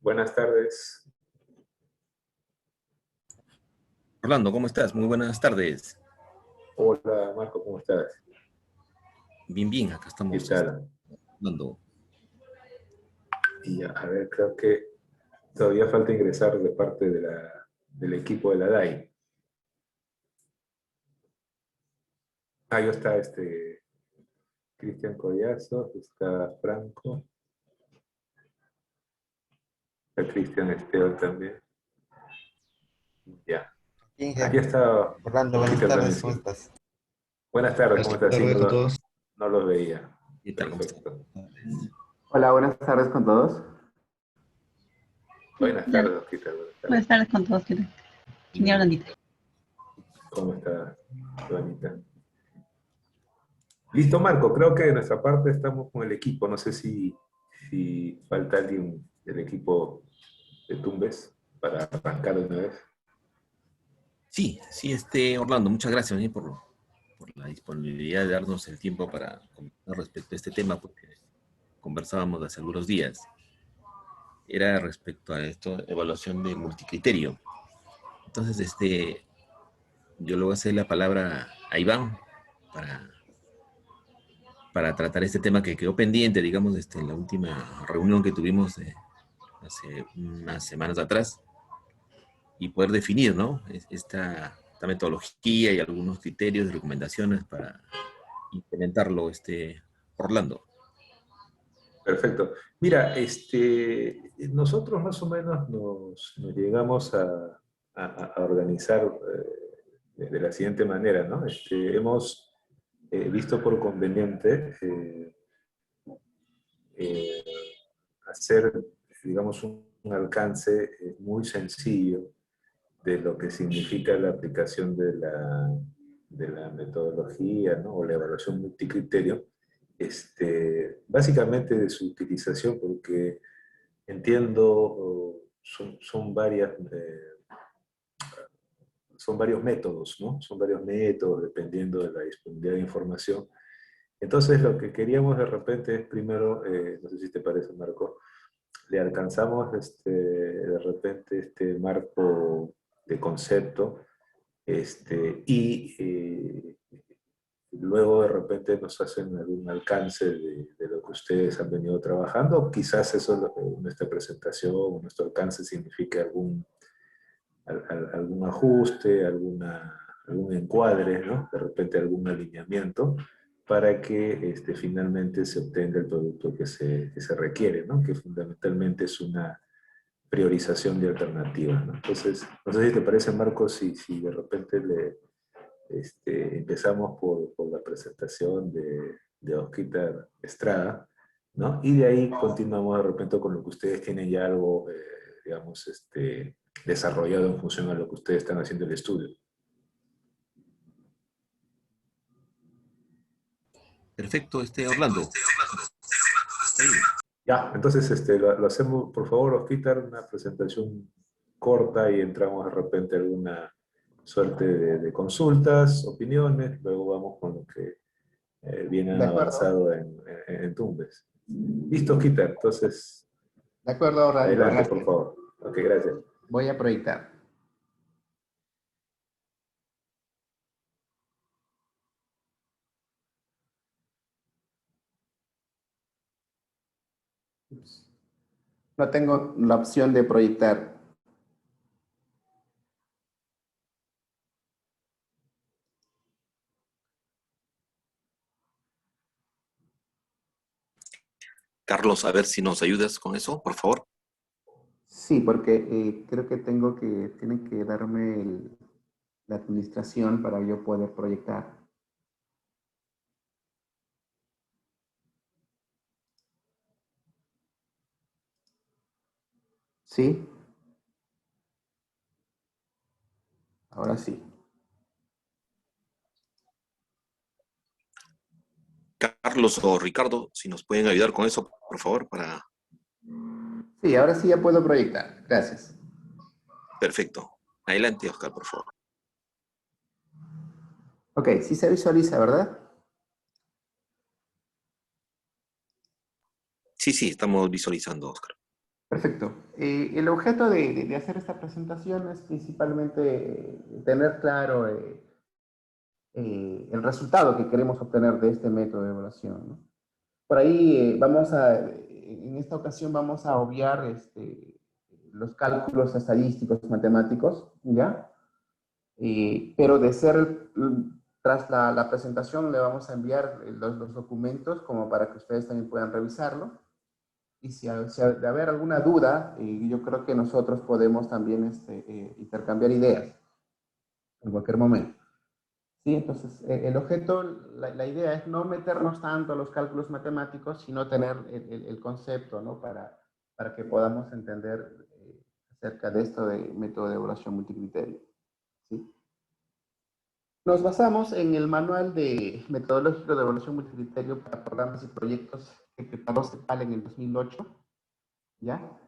Buenas tardes. Orlando, ¿cómo estás? Muy buenas tardes. Hola, Marco, ¿cómo estás? Bien, bien, acá ¿Qué estamos tal? dando. Y a ver, creo que todavía falta ingresar de parte del equipo de la DAI. Ahí está Cristian Collazo, está Franco, está Cristian Esteban también. Ya. Aquí Inge, está Orlando, buenas Oscar también, tardes, ¿cómo sí. estás? Buenas tardes, ¿cómo Buenas estás? Sí, tardes con todos. no los veía. ¿Qué tal? ¿Cómo estás? Perfecto. Hola, buenas tardes con todos. Buenas tardes, Osquita. Buenas Buenas tardes. tardes con todos. Señora Blandita. ¿Cómo está, Juanita? Listo, Marco. Creo que de nuestra parte estamos con el equipo. No sé si falta alguien del equipo de Tumbes para arrancar de una vez. Sí, sí, Orlando, muchas gracias por la disponibilidad de darnos el tiempo para conversar respecto a este tema, porque conversábamos hace algunos días. Era respecto a esto, evaluación de multicriterio. Entonces, yo le voy a hacer la palabra a Iván para, para tratar este tema que quedó pendiente, digamos, en la última reunión que tuvimos hace unas semanas atrás, y poder definir, ¿no? Esta metodología y algunos criterios y recomendaciones para implementarlo, Orlando. Perfecto. Mira, nosotros más o menos nos llegamos a organizar de la siguiente manera, ¿no? Hemos visto por conveniente eh, hacer, digamos, un alcance muy sencillo de lo que significa la aplicación de la metodología, ¿no? O la evaluación multicriterio, básicamente de su utilización, porque entiendo, son varios métodos, ¿no? Son varios métodos dependiendo de la disponibilidad de información. Entonces, lo que queríamos de repente es primero, no sé si te parece, Marco, le alcanzamos de repente este marco de concepto, y luego de repente nos hacen algún alcance de lo que ustedes han venido trabajando. Quizás eso, nuestra presentación, nuestro alcance signifique algún ajuste, algún encuadre, ¿no? De repente algún alineamiento para que finalmente se obtenga el producto que se requiere, ¿no? Que fundamentalmente es una priorización de alternativas, ¿no? Entonces, no sé si te parece, Marcos, si de repente empezamos por la presentación de Oscar Estrada, ¿no? Y de ahí continuamos de repente con lo que ustedes tienen ya algo, digamos, desarrollado en función a lo que ustedes están haciendo el estudio. Perfecto, Orlando. Ya, entonces lo hacemos, por favor, Oscar, una presentación corta y entramos de repente a alguna suerte de consultas, opiniones, luego vamos con lo que viene De acuerdo. avanzado en Tumbes. Listo, Oscar, entonces De acuerdo, Orlando. adelante, por Gracias. favor. Ok, gracias. Voy a proyectar. No tengo la opción de proyectar. Carlos, a ver si nos ayudas con eso, por favor. Sí, porque creo que tienen que darme la administración para yo poder proyectar. ¿Sí? Ahora sí. Carlos o Ricardo, si nos pueden ayudar con eso, por favor, Sí, ahora sí ya puedo proyectar. Gracias. Perfecto. Adelante, Oscar, por favor. Ok, sí se visualiza, ¿verdad? Sí, estamos visualizando, Oscar. Perfecto. El objeto de hacer esta presentación es principalmente tener claro el resultado que queremos obtener de este método de evaluación, ¿no? Por ahí en esta ocasión vamos a obviar los cálculos estadísticos matemáticos, ¿ya? Pero tras la presentación le vamos a enviar los documentos como para que ustedes también puedan revisarlo. Y si de haber alguna duda, yo creo que nosotros podemos también intercambiar ideas en cualquier momento. ¿Sí? Entonces, el objeto, la idea es no meternos tanto a los cálculos matemáticos, sino tener el concepto, ¿no? Para que podamos entender acerca de esto de método de evaluación multicriterio. ¿Sí? Nos basamos en el manual de metodológico de evaluación multicriterio para programas y proyectos que preparó CEPAL en el 2008. ¿Ya?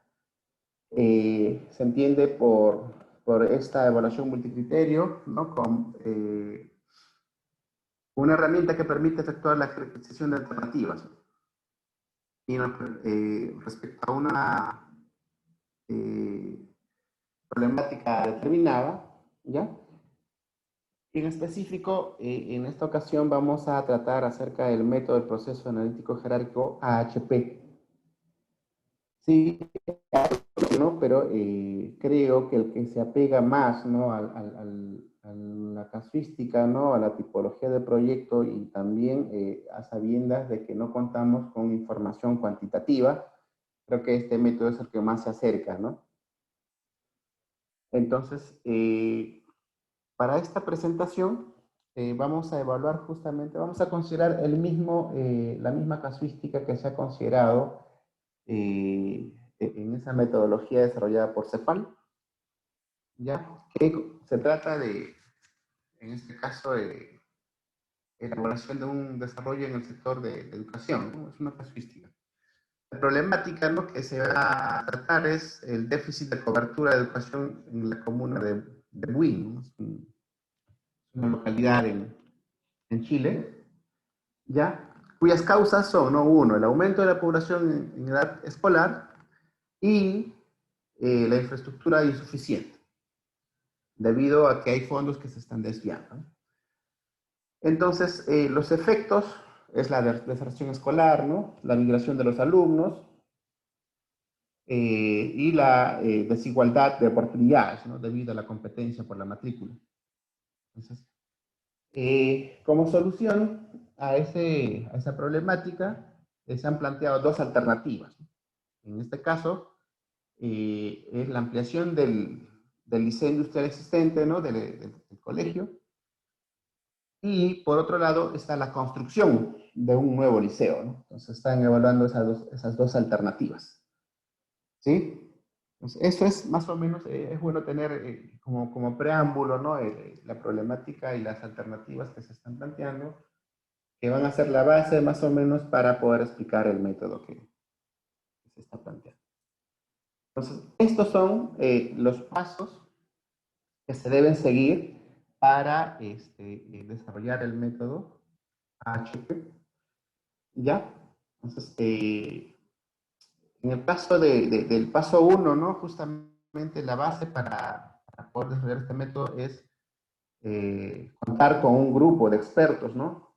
Se entiende por esta evaluación multicriterio, ¿no? Con una herramienta que permite efectuar la jerarquización de alternativas. Y respecto a una problemática determinada, ¿ya? En específico, en esta ocasión vamos a tratar acerca del método del proceso analítico jerárquico AHP. Sí, ¿no? Pero creo que el que se apega más, ¿no? a la casuística, ¿no? A la tipología del proyecto y también a sabiendas de que no contamos con información cuantitativa, creo que este método es el que más se acerca, ¿no? Entonces, para esta presentación vamos a evaluar justamente, vamos a considerar la misma casuística que se ha considerado en esa metodología desarrollada por CEPAL, ya que se trata en este caso, de elaboración de un desarrollo en el sector de educación, ¿no? Es una casuística. La problemática, ¿no? Que se va a tratar es el déficit de cobertura de educación en la comuna de Buin, ¿no? Es una localidad en Chile, ¿ya? Cuyas causas son, ¿no? Uno, el aumento de la población en edad escolar y la infraestructura insuficiente, debido a que hay fondos que se están desviando. Entonces, los efectos es la deserción escolar, ¿no? La migración de los alumnos y la desigualdad de oportunidades, ¿no? Debido a la competencia por la matrícula. Entonces, como solución a esa problemática, se han planteado dos alternativas, ¿no? En este caso, es la ampliación del liceo industrial existente, ¿no? Del colegio. Y por otro lado está la construcción de un nuevo liceo, ¿no? Entonces están evaluando esas dos alternativas. ¿Sí? Entonces, eso es más o menos, es bueno tener como preámbulo, ¿no? La problemática y las alternativas que se están planteando, que van a ser la base más o menos para poder explicar el método que se está planteando. Entonces, estos son los pasos que se deben seguir para desarrollar el método AHP. ¿Ya? Entonces, en el caso del paso 1, ¿no? Justamente la base para poder desarrollar este método es contar con un grupo de expertos, ¿no?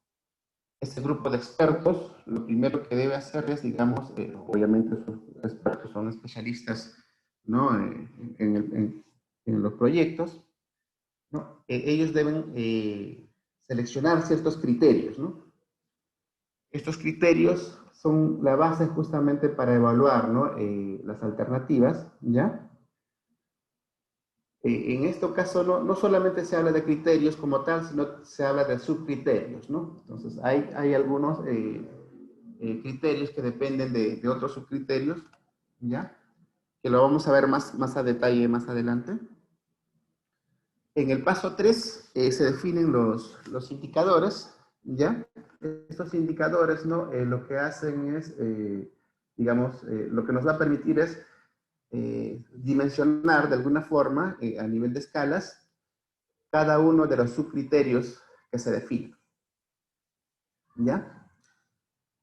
Ese grupo de expertos, lo primero que debe hacer es, digamos, obviamente esos expertos son especialistas, ¿no? En los proyectos, ¿no? Ellos deben seleccionar ciertos criterios, ¿no? Estos criterios son la base justamente para evaluar, ¿no? Las alternativas, ¿ya? En este caso no solamente se habla de criterios como tal, sino se habla de subcriterios, ¿no? Entonces hay algunos criterios que dependen de otros subcriterios, ¿ya? Que lo vamos a ver más a detalle más adelante. En el paso 3 se definen los indicadores, ¿ya? Estos indicadores, ¿no? Lo que hacen es, digamos, lo que nos va a permitir es dimensionar de alguna forma, a nivel de escalas, cada uno de los subcriterios que se definen, ¿ya?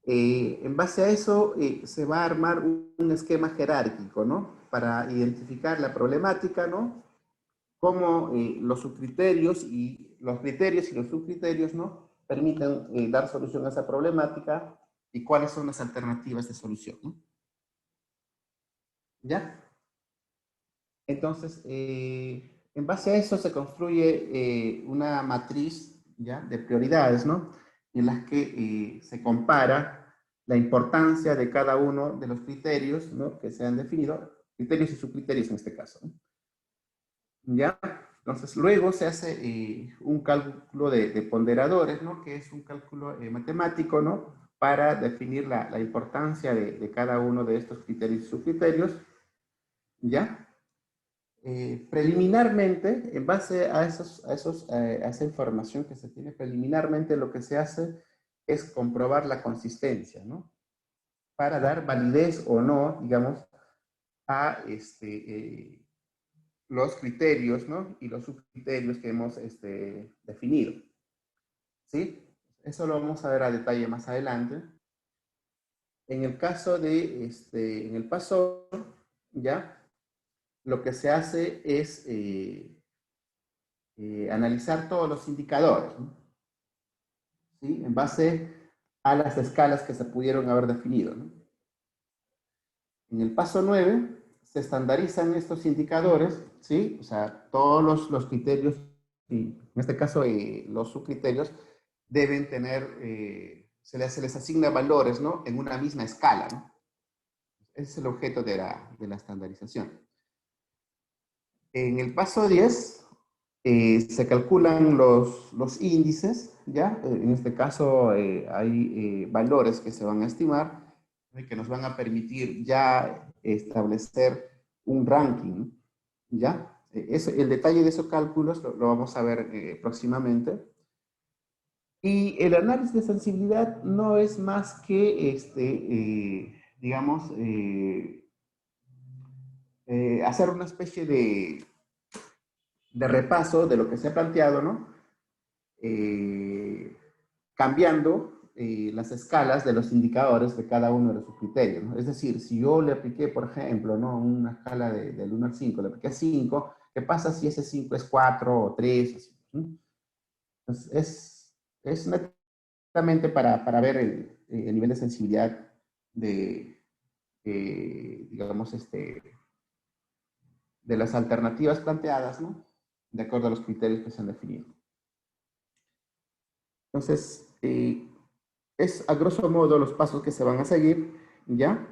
En base a eso, se va a armar un esquema jerárquico, ¿no? Para identificar la problemática, ¿no? Cómo los subcriterios y los criterios y los subcriterios, ¿no? Permiten dar solución a esa problemática y cuáles son las alternativas de solución, ¿no? ¿Ya? Entonces, en base a eso se construye una matriz, ¿ya? De prioridades, ¿no? En las que se compara la importancia de cada uno de los criterios, ¿no? Que se han definido, criterios y subcriterios en este caso, ¿no? ¿Ya? Entonces, luego se hace un cálculo de ponderadores, ¿no? Que es un cálculo matemático, ¿no? Para definir la importancia de cada uno de estos criterios y subcriterios, ¿ya? Preliminarmente, en base a esa información que se tiene preliminarmente, lo que se hace es comprobar la consistencia, ¿no? Para dar validez o no, digamos, a los criterios, ¿no? Y los subcriterios que hemos definido, ¿sí? Eso lo vamos a ver a detalle más adelante. En el caso de, en el paso, ¿ya? Lo que se hace es analizar todos los indicadores, ¿no? ¿Sí? En base a las escalas que se pudieron haber definido, ¿no? En el paso 9 se estandarizan estos indicadores, ¿sí? O sea, todos los criterios, y en este caso los subcriterios, deben tener, se les asigna valores, ¿no? En una misma escala, ¿no? Ese es el objeto de la estandarización. En el paso 10 se calculan los índices, ¿ya? En este caso hay valores que se van a estimar que nos van a permitir ya establecer un ranking, ¿ya? El detalle de esos cálculos lo vamos a ver próximamente. Y el análisis de sensibilidad no es más que, digamos, hacer una especie de repaso de lo que se ha planteado, ¿no? Cambiando las escalas de los indicadores de cada uno de los criterios, ¿no? Es decir, si yo le apliqué, por ejemplo, ¿no? Una escala del 1 al 5, le apliqué 5, ¿qué pasa si ese 5 es 4 o 3? Así, ¿no? Entonces, es netamente para ver el nivel de sensibilidad de, digamos, de las alternativas planteadas, ¿no? De acuerdo a los criterios que se han definido. Entonces, es a grosso modo los pasos que se van a seguir, ¿ya?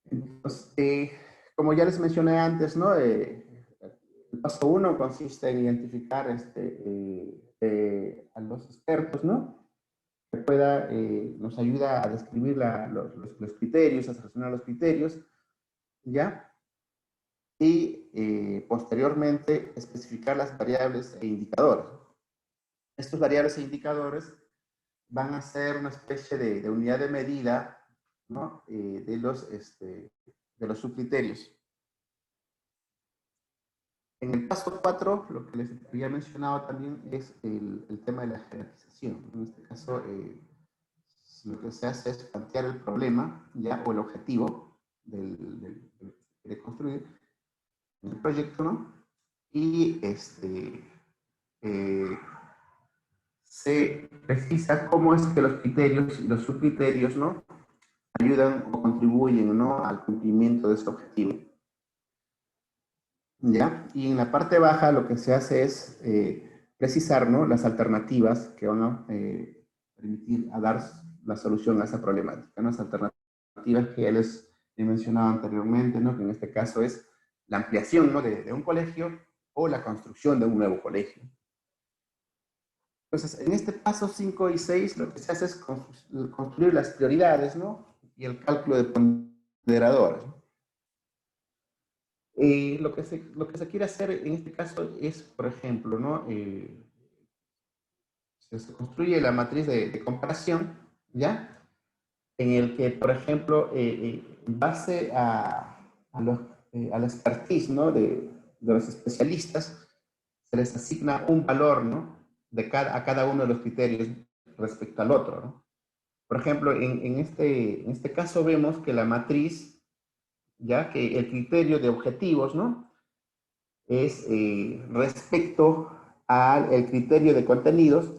Entonces, como ya les mencioné antes, ¿no? El paso 1 consiste en identificar a los expertos, ¿no? Que nos ayuda a describir los criterios, a seleccionar los criterios, ¿ya? Y posteriormente especificar las variables e indicadores. Estos variables e indicadores van a ser una especie de unidad de medida, ¿no? de los subcriterios. En el paso 4, lo que les había mencionado también es el tema de la jerarquización. En este caso, lo que se hace es plantear el problema, ¿ya? O el objetivo de lo que se quiere construir en el proyecto, ¿no? Y se precisa cómo es que los criterios y los subcriterios, ¿no? Ayudan o contribuyen, ¿no? Al cumplimiento de este objetivo. ¿Ya? Y en la parte baja lo que se hace es precisar, ¿no? Las alternativas que van a permitir a dar la solución a esa problemática, ¿no? Las alternativas que ya les he mencionado anteriormente, ¿no? Que en este caso es la ampliación, ¿no? de un colegio o la construcción de un nuevo colegio. Entonces, en este paso 5 y 6 lo que se hace es construir las prioridades, ¿no? Y el cálculo de ponderadores, ¿no? Lo que se quiere hacer en este caso es, por ejemplo, ¿no? Se construye la matriz de comparación, ¿ya? En el que, por ejemplo, en base a la expertise, ¿no? de los especialistas, se les asigna un valor, ¿no? A cada uno de los criterios respecto al otro, ¿no? Por ejemplo, en este caso vemos que la matriz, ya que el criterio de objetivos, ¿no? Es respecto al criterio de contenidos,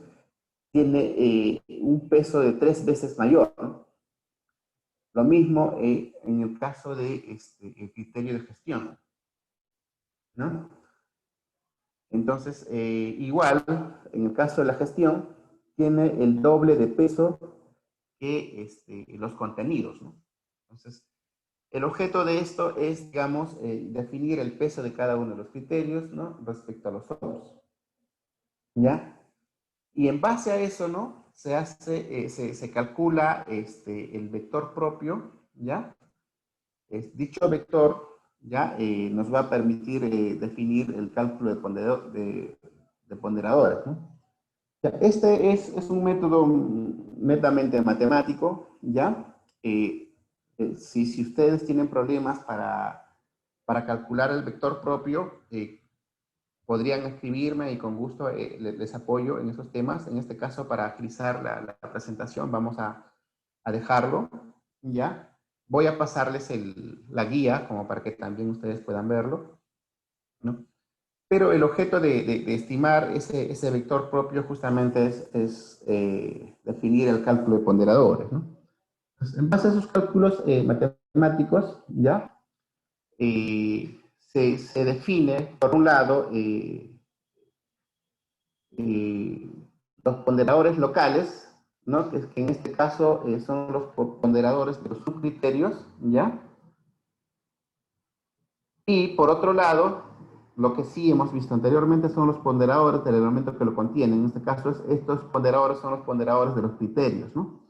tiene un peso de 3 veces mayor, ¿no? Lo mismo en el caso de el criterio de gestión, ¿no? Entonces, igual, en el caso de la gestión, tiene el doble de peso que los contenidos, ¿no? Entonces, el objeto de esto es, digamos, definir el peso de cada uno de los criterios, ¿no? Respecto a los otros, ¿ya? Y en base a eso, ¿no? Se calcula el vector propio, ¿ya? Dicho vector, ¿ya? Nos va a permitir definir el cálculo de ponderadores, ¿no? Ya, este es un método netamente matemático, ¿ya? Si ustedes tienen problemas para calcular el vector propio, podrían escribirme y con gusto les apoyo en esos temas. En este caso, para agilizar la presentación, vamos a dejarlo, ¿ya? Voy a pasarles la guía, como para que también ustedes puedan verlo, ¿no? Pero el objeto de estimar ese vector propio justamente es definir el cálculo de ponderadores, ¿no? Entonces, en base a esos cálculos matemáticos, ¿ya? Se define, por un lado, los ponderadores locales, ¿no? Que en este caso son los ponderadores de los subcriterios, ¿ya? Y por otro lado, lo que sí hemos visto anteriormente son los ponderadores del elemento que lo contiene. En este caso, estos ponderadores son los ponderadores de los criterios, ¿no?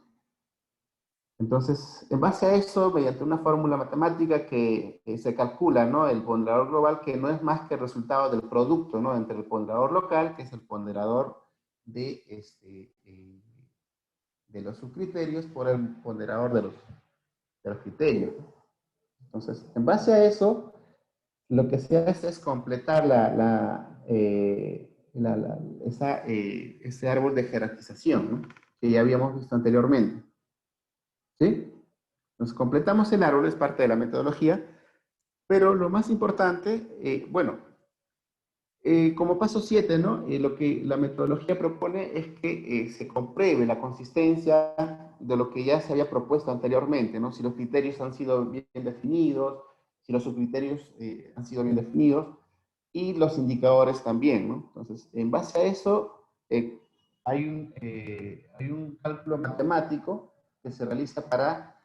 Entonces, en base a eso, mediante una fórmula matemática que se calcula, ¿no? El ponderador global, que no es más que el resultado del producto, ¿no? Entre el ponderador local, que es el ponderador de, de los subcriterios, por el ponderador de los criterios. Entonces, en base a eso, lo que se hace es completar ese árbol de jerarquización, ¿no? Que ya habíamos visto anteriormente. ¿Sí? Nos completamos el árbol, es parte de la metodología, pero lo más importante, bueno, como paso 7, ¿no? Lo que la metodología propone es que se compruebe la consistencia de lo que ya se había propuesto anteriormente, ¿no? Si los criterios han sido bien definidos, si los subcriterios han sido bien definidos, y los indicadores también, ¿no? Entonces, en base a eso, hay un cálculo matemático que se realiza para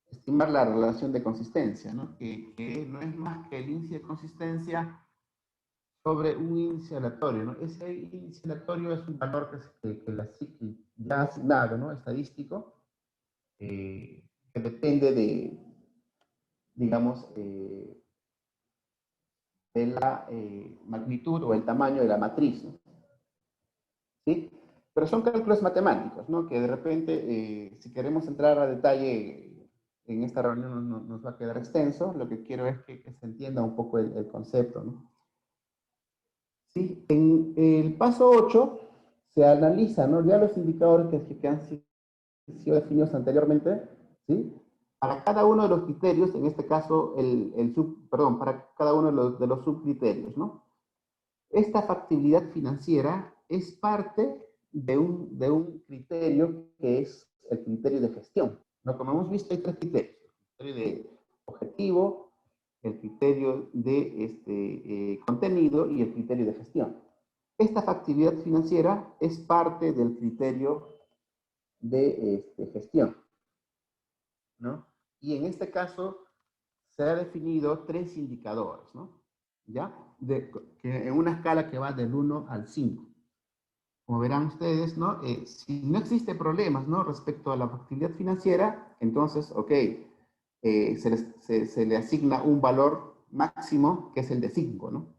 estimar la relación de consistencia, ¿no? Que no es más que el índice de consistencia sobre un índice aleatorio, ¿no? Ese índice aleatorio es un valor que ya asignado, ¿no? Estadístico, que depende de, digamos, de la magnitud o el tamaño de la matriz, ¿no? ¿Sí? Pero son cálculos matemáticos, ¿no? Que de repente, si queremos entrar a detalle en esta reunión, nos va a quedar extenso. Lo que quiero es que se entienda un poco el concepto, ¿no? ¿Sí? En el paso 8 se analiza, ¿no? Ya los indicadores que han sido definidos anteriormente, ¿sí? Para cada uno de los criterios, en este caso, para cada uno de los subcriterios, ¿no? Esta factibilidad financiera es parte de un criterio que es el criterio de gestión, ¿no? Como hemos visto, hay 3 criterios: el criterio de objetivo, el criterio de contenido y el criterio de gestión. Esta factibilidad financiera es parte del criterio de gestión, ¿no? Y en este caso se ha definido 3 indicadores, ¿no? ¿Ya? En una escala que va del 1 al 5. Como verán ustedes, ¿no? Si no existe problemas, ¿no? Respecto a la factibilidad financiera, entonces, ok, se le asigna un valor máximo, que es el de 5, ¿no?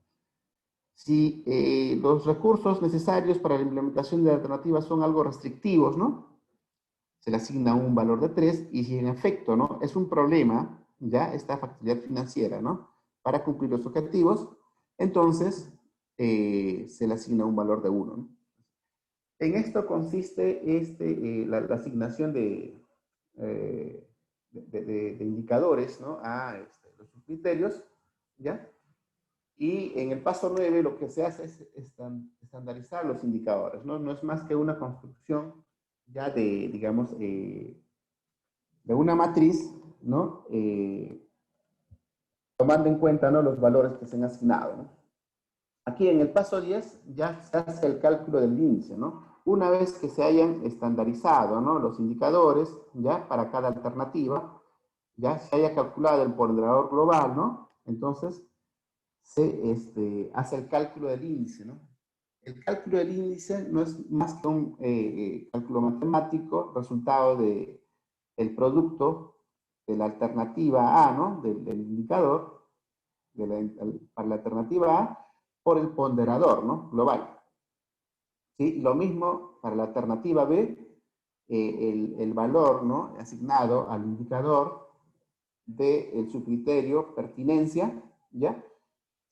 Si los recursos necesarios para la implementación de la alternativa son algo restrictivos, ¿no? Se le asigna un valor de 3, y si en efecto, ¿no? Es un problema, ya, esta factibilidad financiera, ¿no? Para cumplir los objetivos, entonces se le asigna un valor de 1, ¿no? En esto consiste la asignación de indicadores, ¿no? A los criterios, ¿ya? Y en el paso 9 lo que se hace es estandarizar los indicadores, ¿no? No es más que una construcción ya de, digamos, de una matriz, ¿no? Tomando en cuenta, ¿no?, los valores que se han asignado, ¿no? Aquí en el paso 10 ya se hace el cálculo del índice, ¿no? Una vez que se hayan estandarizado, ¿no?, los indicadores, ya, para cada alternativa, ya se haya calculado el ponderador global, ¿no? Entonces, se hace el cálculo del índice, ¿no? El cálculo del índice no es más que un cálculo matemático, resultado del producto de la alternativa A, ¿no?, del indicador, para la alternativa A, por el ponderador, ¿no?, global. ¿Sí? Lo mismo para la alternativa B, el valor, ¿no?, asignado al indicador de su criterio pertinencia, ¿ya?,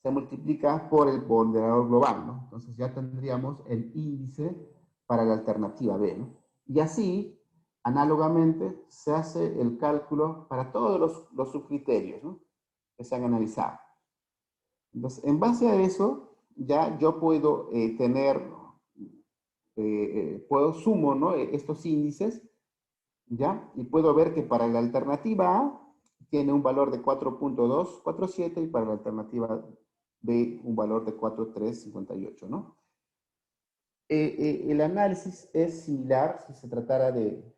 se multiplica por el ponderador global, ¿no? Entonces ya tendríamos el índice para la alternativa B, ¿no? Y así, análogamente, se hace el cálculo para todos los subcriterios, ¿no?, que se han analizado. Entonces, en base a eso, ya yo puedo sumo, ¿no?, estos índices, ¿ya? Y puedo ver que para la alternativa A tiene un valor de 4.247 y para la alternativa B un valor de 4.358, ¿no? El análisis es similar si se tratara de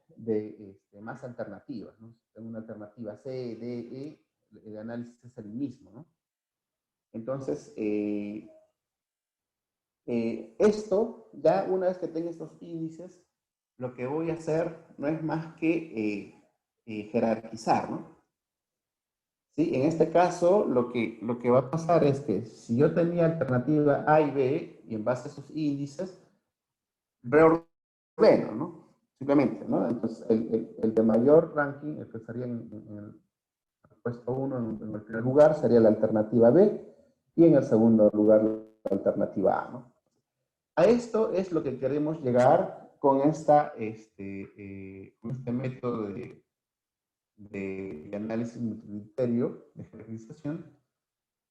más alternativas, ¿no? Si tengo una alternativa C, D, E, el análisis es el mismo, ¿no? Entonces, esto, ya una vez que tenga estos índices, lo que voy a hacer no es más que jerarquizar, ¿no? ¿Sí? En este caso, lo que va a pasar es que si yo tenía alternativa A y B, y en base a esos índices, reordeno, ¿no? Simplemente, ¿no? Entonces, el de mayor ranking, el que estaría en el puesto 1, en el primer lugar, sería la alternativa B, y en el segundo lugar, la alternativa A, ¿no? A esto es lo que queremos llegar con este método de análisis multicriterio, de jerarquización.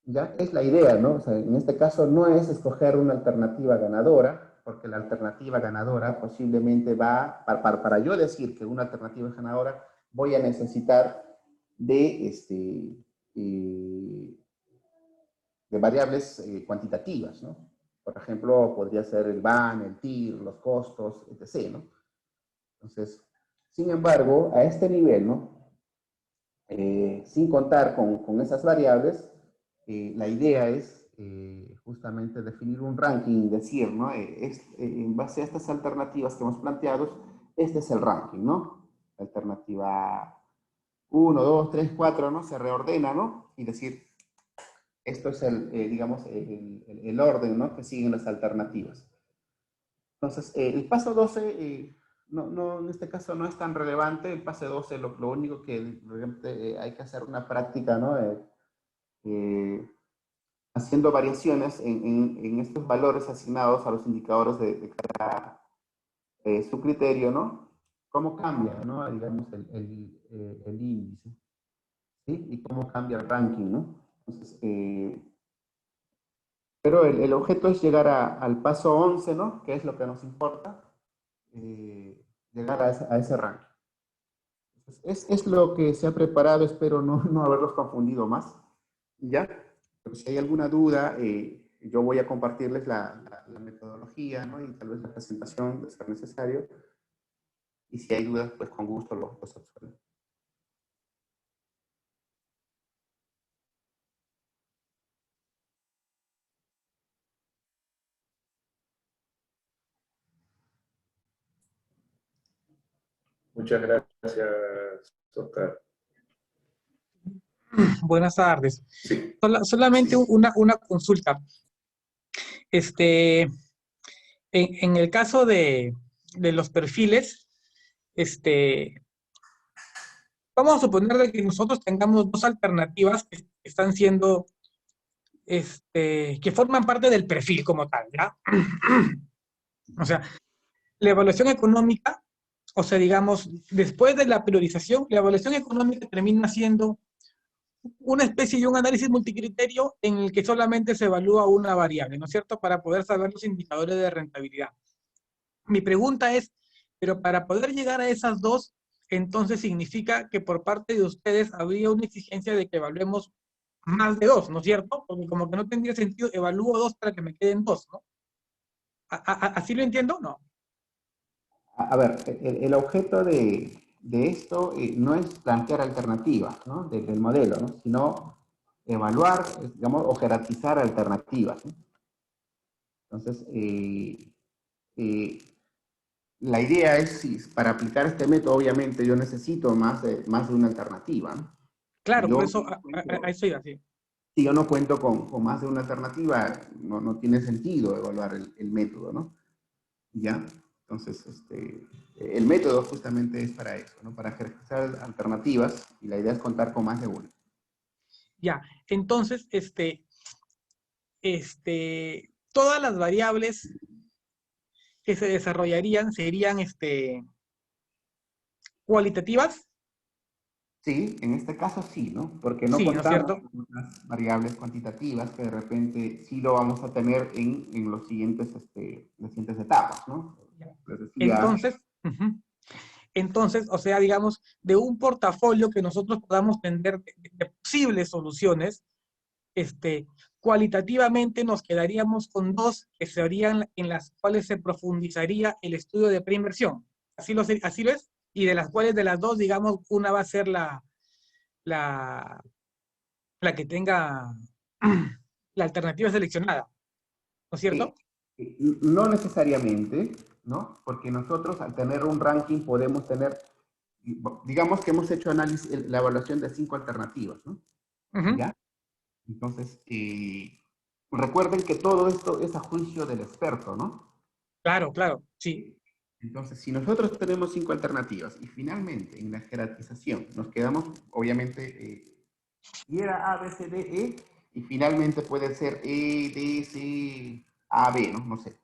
Ya es la idea, ¿no? O sea, en este caso no es escoger una alternativa ganadora, porque la alternativa ganadora posiblemente va, para yo decir que una alternativa es ganadora, voy a necesitar de, de variables cuantitativas, ¿no? Por ejemplo, podría ser el VAN, el TIR, los costos, etc., ¿no? Entonces, sin embargo, a este nivel, ¿no?, sin contar con esas variables, la idea es justamente definir un ranking, decir, ¿no?, en base a estas alternativas que hemos planteado, este es el ranking, ¿no? Alternativa 1, 2, 3, 4, ¿no? Se reordena, ¿no? Y decir, esto es digamos, el orden, ¿no?, que siguen las alternativas. Entonces, el paso 12, en este caso no es tan relevante. El paso 12, lo único que hay que hacer una práctica, ¿no?, haciendo variaciones en estos valores asignados a los indicadores de cada subcriterio, ¿no? ¿Cómo cambia, ¿no?, digamos, el índice? ¿Sí? Y cómo cambia el ranking, ¿no? Entonces, pero el objeto es llegar al paso 11, ¿no?, que es lo que nos importa, llegar a ese ranking. Entonces, es lo que se ha preparado, espero no haberlos confundido más, ¿ya? Pero si hay alguna duda, yo voy a compartirles la metodología, ¿no?, y tal vez la presentación de ser necesario, y si hay dudas, pues con gusto los absorbo. Muchas gracias, Oscar. Buenas tardes. Sí. Solamente una consulta. En el caso de los perfiles, vamos a suponer de que nosotros tengamos dos alternativas que están siendo, que forman parte del perfil como tal, ¿ya? O sea, la evaluación económica, o sea, digamos, después de la priorización, la evaluación económica termina siendo una especie de un análisis multicriterio en el que solamente se evalúa una variable, ¿no es cierto?, para poder saber los indicadores de rentabilidad. Mi pregunta es, pero para poder llegar a esas dos, entonces significa que por parte de ustedes habría una exigencia de que evaluemos más de dos, ¿no es cierto? Porque como que no tendría sentido, evalúo dos para que me queden dos, ¿no? ¿Así lo entiendo? No. A ver, el objeto de esto no es plantear alternativas, ¿no? Del modelo, ¿no? Sino evaluar, digamos, o jerarquizar alternativas, ¿no? Entonces, eh, la idea es, si para aplicar este método, obviamente, yo necesito más de una alternativa, ¿no? Claro, Si por yo, eso, a eso iba, sí. si yo no cuento con más de una alternativa, no tiene sentido evaluar el método, ¿no? ¿Ya? Entonces, el método justamente es para eso, ¿no? Para jerarquizar alternativas, y la idea es contar con más de una. Ya, entonces, todas las variables que se desarrollarían serían, cualitativas, Sí, en este caso sí, ¿no? Porque no sí, ¿no es contamos cierto? con unas variables cuantitativas que de repente sí lo vamos a tener en los siguientes, las siguientes etapas, ¿no? Les decía, Entonces, ujú. Entonces, o sea, digamos, de un portafolio que nosotros podamos tener de posibles soluciones, cualitativamente nos quedaríamos con dos que serían en las cuales se profundizaría el estudio de preinversión. Así lo es, y de las cuales de las dos, digamos, una va a ser la, la que tenga la alternativa seleccionada, ¿no es eh, cierto? no necesariamente, ¿no? Porque nosotros al tener un ranking podemos tener, digamos que hemos hecho análisis, la evaluación de 5 alternativas, ¿no? Ujú. ¿Ya? Entonces, recuerden que todo esto es a juicio del experto, ¿no? Claro, claro, sí. Entonces, si nosotros tenemos 5 alternativas y finalmente en la jerarquización nos quedamos, obviamente, y era A, B, C, D, E, y finalmente puede ser E, D, C, A, B, ¿no? No sé.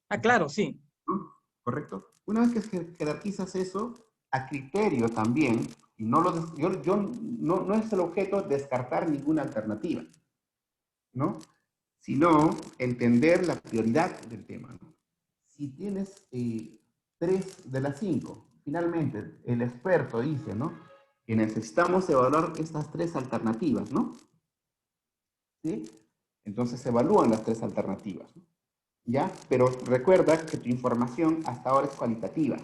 Ah, claro, sí. ¿No? ¿Correcto? Una vez que jerarquizas eso, a criterio también, y no lo, no es el objeto descartar ninguna alternativa, ¿no? Sino entender la prioridad del tema, ¿no? Si tienes 3 de las 5, finalmente el experto dice, ¿no? Que necesitamos evaluar estas 3 alternativas, ¿no? ¿Sí? Entonces se evalúan las 3 alternativas, ¿no? ¿Ya? Pero recuerda que tu información hasta ahora es cualitativa,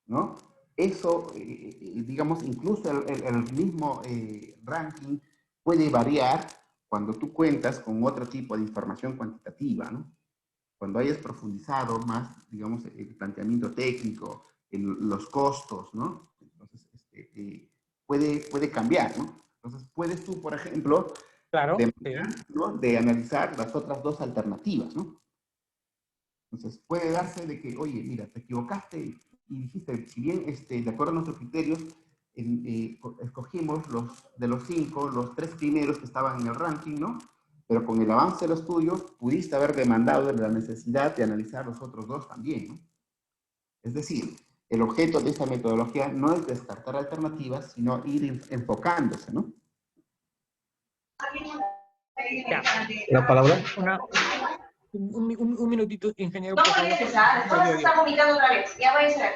¿no? Eso, digamos, incluso el mismo ranking puede variar cuando tú cuentas con otro tipo de información cuantitativa, ¿no? Cuando hayas profundizado más, digamos, el planteamiento técnico, los costos, ¿no? Entonces, puede cambiar, ¿no? Entonces, puedes tú, por ejemplo, Claro, sí. ¿no? de analizar las otras dos alternativas, ¿no? Entonces, puede darse de que, oye, mira, te equivocaste y dijiste, si bien de acuerdo a nuestros criterios, escogimos de los 5, los 3 primeros que estaban en el ranking, ¿no? Pero con el avance de los tuyos, pudiste haber demandado la necesidad de analizar los otros dos también, ¿no? Es decir, el objeto de esta metodología no es descartar alternativas, sino ir enfocándose, ¿no? Ya. ¿La palabra? Un minutito, ingeniero, No por favor. molestes, después vas a estar vomitando otra vez. Ya voy a ser.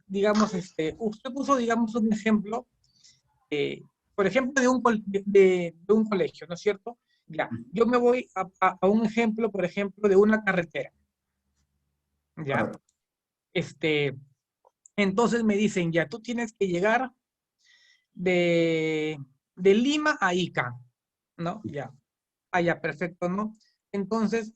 Digamos, usted puso, digamos, un ejemplo, por ejemplo, de un colegio, ¿no es cierto? Ya, yo me voy a un ejemplo, por ejemplo, de una carretera, ¿ya? Correcto. Entonces me dicen, ya, tú tienes que llegar de, de Lima a Ica, ¿no? Ya, ya, perfecto, ¿no? Entonces,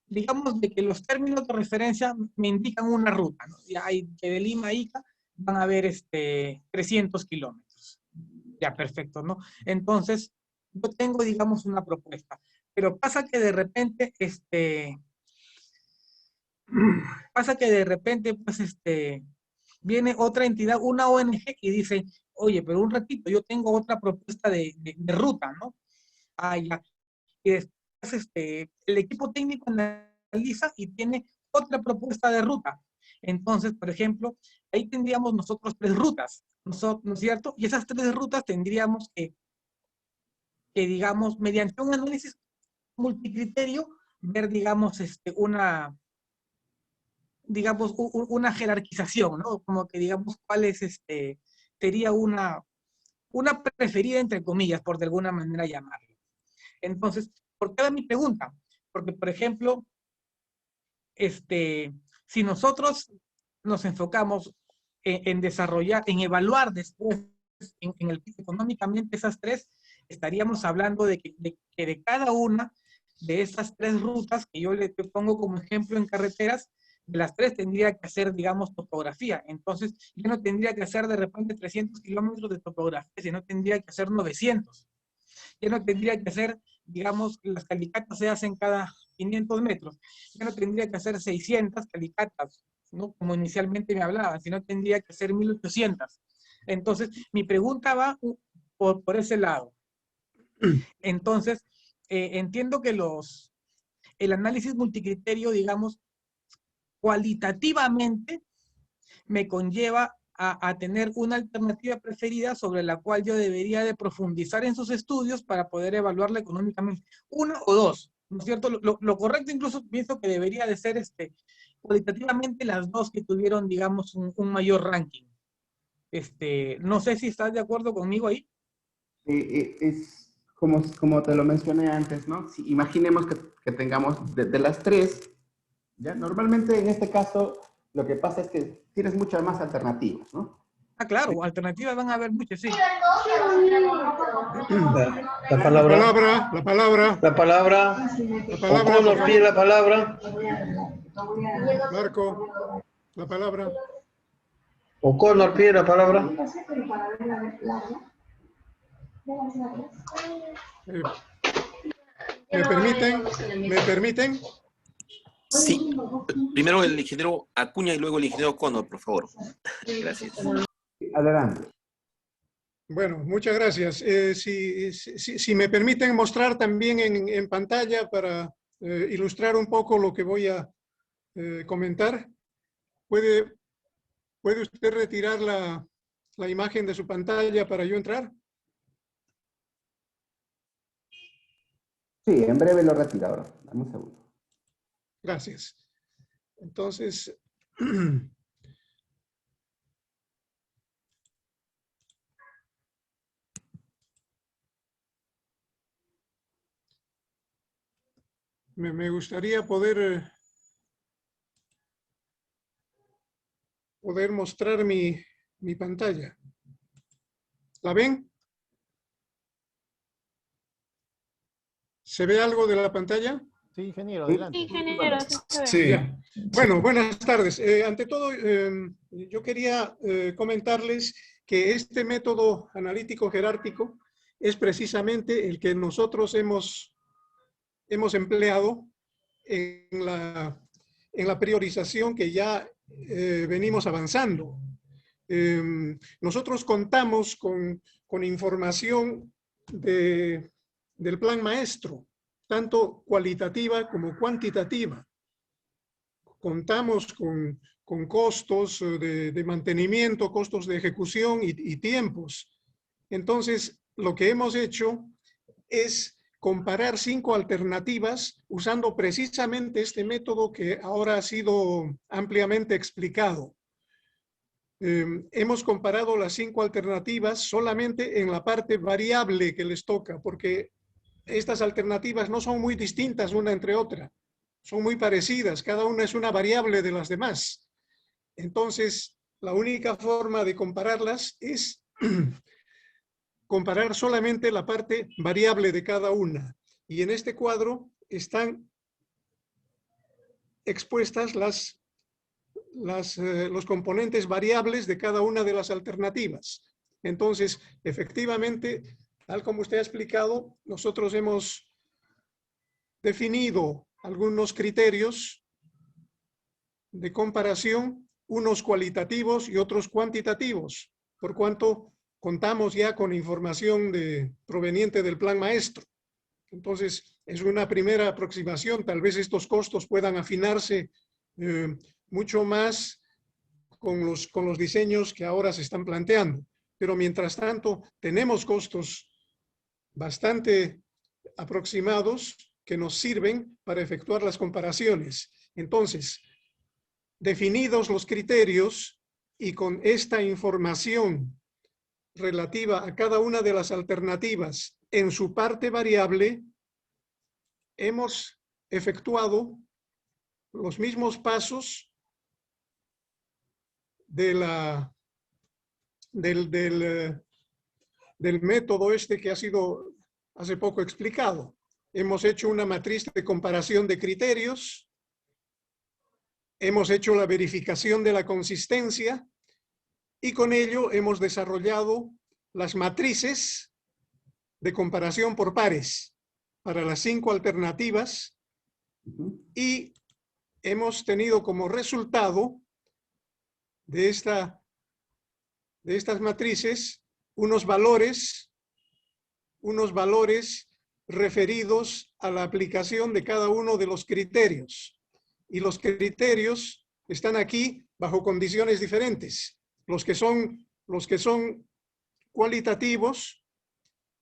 digamos de que los términos de referencia me indican una ruta, ¿no? Ya hay que de Lima a Ica van a haber 300 kilómetros. Ya, perfecto, ¿no? Entonces, yo tengo, digamos, una propuesta, pero pasa que de repente, pues, viene otra entidad, una ONG, y dice, oye, pero un ratito, yo tengo otra propuesta de ruta, ¿no? Ah, ya. Y después, el equipo técnico analiza y tiene otra propuesta de ruta. Entonces, por ejemplo, ahí tendríamos nosotros 3 rutas, ¿no es cierto? Y esas 3 rutas tendríamos que digamos, mediante un análisis multicriterio, ver, digamos, una jerarquización, ¿no? Como que, digamos, cuál es, sería una preferida, entre comillas, por de alguna manera llamarlo. Entonces, ¿por qué era mi pregunta? Porque, por ejemplo, si nosotros nos enfocamos en desarrollar, en evaluar después, en el económicamente esas 3, estaríamos hablando de que de cada una de esas 3 rutas que yo le pongo como ejemplo en carreteras, de las 3 tendría que hacer, digamos, topografía. Entonces, yo no tendría que hacer de repente 300 kilómetros de topografía, sino tendría que hacer 900. Ya no tendría que hacer, digamos, las calicatas se hacen cada 500 metros. Ya no tendría que hacer 600 calicatas, ¿no? Como inicialmente me hablaban, sino tendría que hacer 1800. Entonces, mi pregunta va por ese lado. Entonces, entiendo que el análisis multicriterio, digamos, cualitativamente me conlleva a tener una alternativa preferida sobre la cual yo debería de profundizar en sus estudios para poder evaluarla económicamente. 1 o 2, ¿no es cierto? Lo correcto incluso pienso que debería de ser cualitativamente las 2 que tuvieron, digamos, un mayor ranking. No sé si estás de acuerdo conmigo ahí. Es como te lo mencioné antes, ¿no? Si imaginemos que tengamos de las 3, ¿ya? Normalmente en este caso lo que pasa es que tienes muchas más alternativas, ¿no? Ah, claro, alternativas van a haber muchas, sí. La palabra. O'Connor pide la palabra. Marco, la palabra. O'Connor pide la palabra. ¿Me permiten? ¿Me permiten? Sí. Primero el ingeniero Acuña y luego el ingeniero Connor, por favor. Gracias. Adelante. Bueno, muchas gracias. Si me permiten mostrar también en pantalla para ilustrar un poco lo que voy a comentar. ¿Puede usted retirar la imagen de su pantalla para yo entrar? Sí, en breve lo retiro ahora. Dame un segundo. Gracias. Entonces, me gustaría poder mostrar mi pantalla. ¿La ven? ¿Se ve algo de la pantalla? Sí, ingeniero, adelante. Sí, ingeniero, Sí. Bueno, buenas tardes. Ante todo, yo quería comentarles que este método analítico jerárquico es precisamente el que nosotros hemos empleado en la priorización que ya venimos avanzando. Nosotros contamos con información del plan maestro, tanto cualitativa como cuantitativa. Contamos con costos de mantenimiento, costos de ejecución y tiempos. Entonces, lo que hemos hecho es comparar 5 alternativas usando precisamente este método que ahora ha sido ampliamente explicado. Hemos comparado las 5 alternativas solamente en la parte variable que les toca, porque estas alternativas no son muy distintas una entre otra, son muy parecidas, cada una es una variable de las demás. Entonces, la única forma de compararlas es comparar solamente la parte variable de cada una. Y en este cuadro están expuestas los componentes variables de cada una de las alternativas. Entonces, efectivamente, tal como usted ha explicado, nosotros hemos definido algunos criterios de comparación, unos cualitativos y otros cuantitativos, por cuanto contamos ya con información proveniente del plan maestro. Entonces, es una primera aproximación. Tal vez estos costos puedan afinarse mucho más con los diseños que ahora se están planteando. Pero mientras tanto, tenemos costos bastante aproximados que nos sirven para efectuar las comparaciones. Entonces, definidos los criterios y con esta información relativa a cada una de las alternativas en su parte variable, hemos efectuado los mismos pasos del método que ha sido hace poco explicado. Hemos hecho una matriz de comparación de criterios, hemos hecho la verificación de la consistencia y con ello hemos desarrollado las matrices de comparación por pares para las 5 alternativas y hemos tenido como resultado de estas matrices unos valores referidos a la aplicación de cada uno de los criterios. Y los criterios están aquí bajo condiciones diferentes. Los que son cualitativos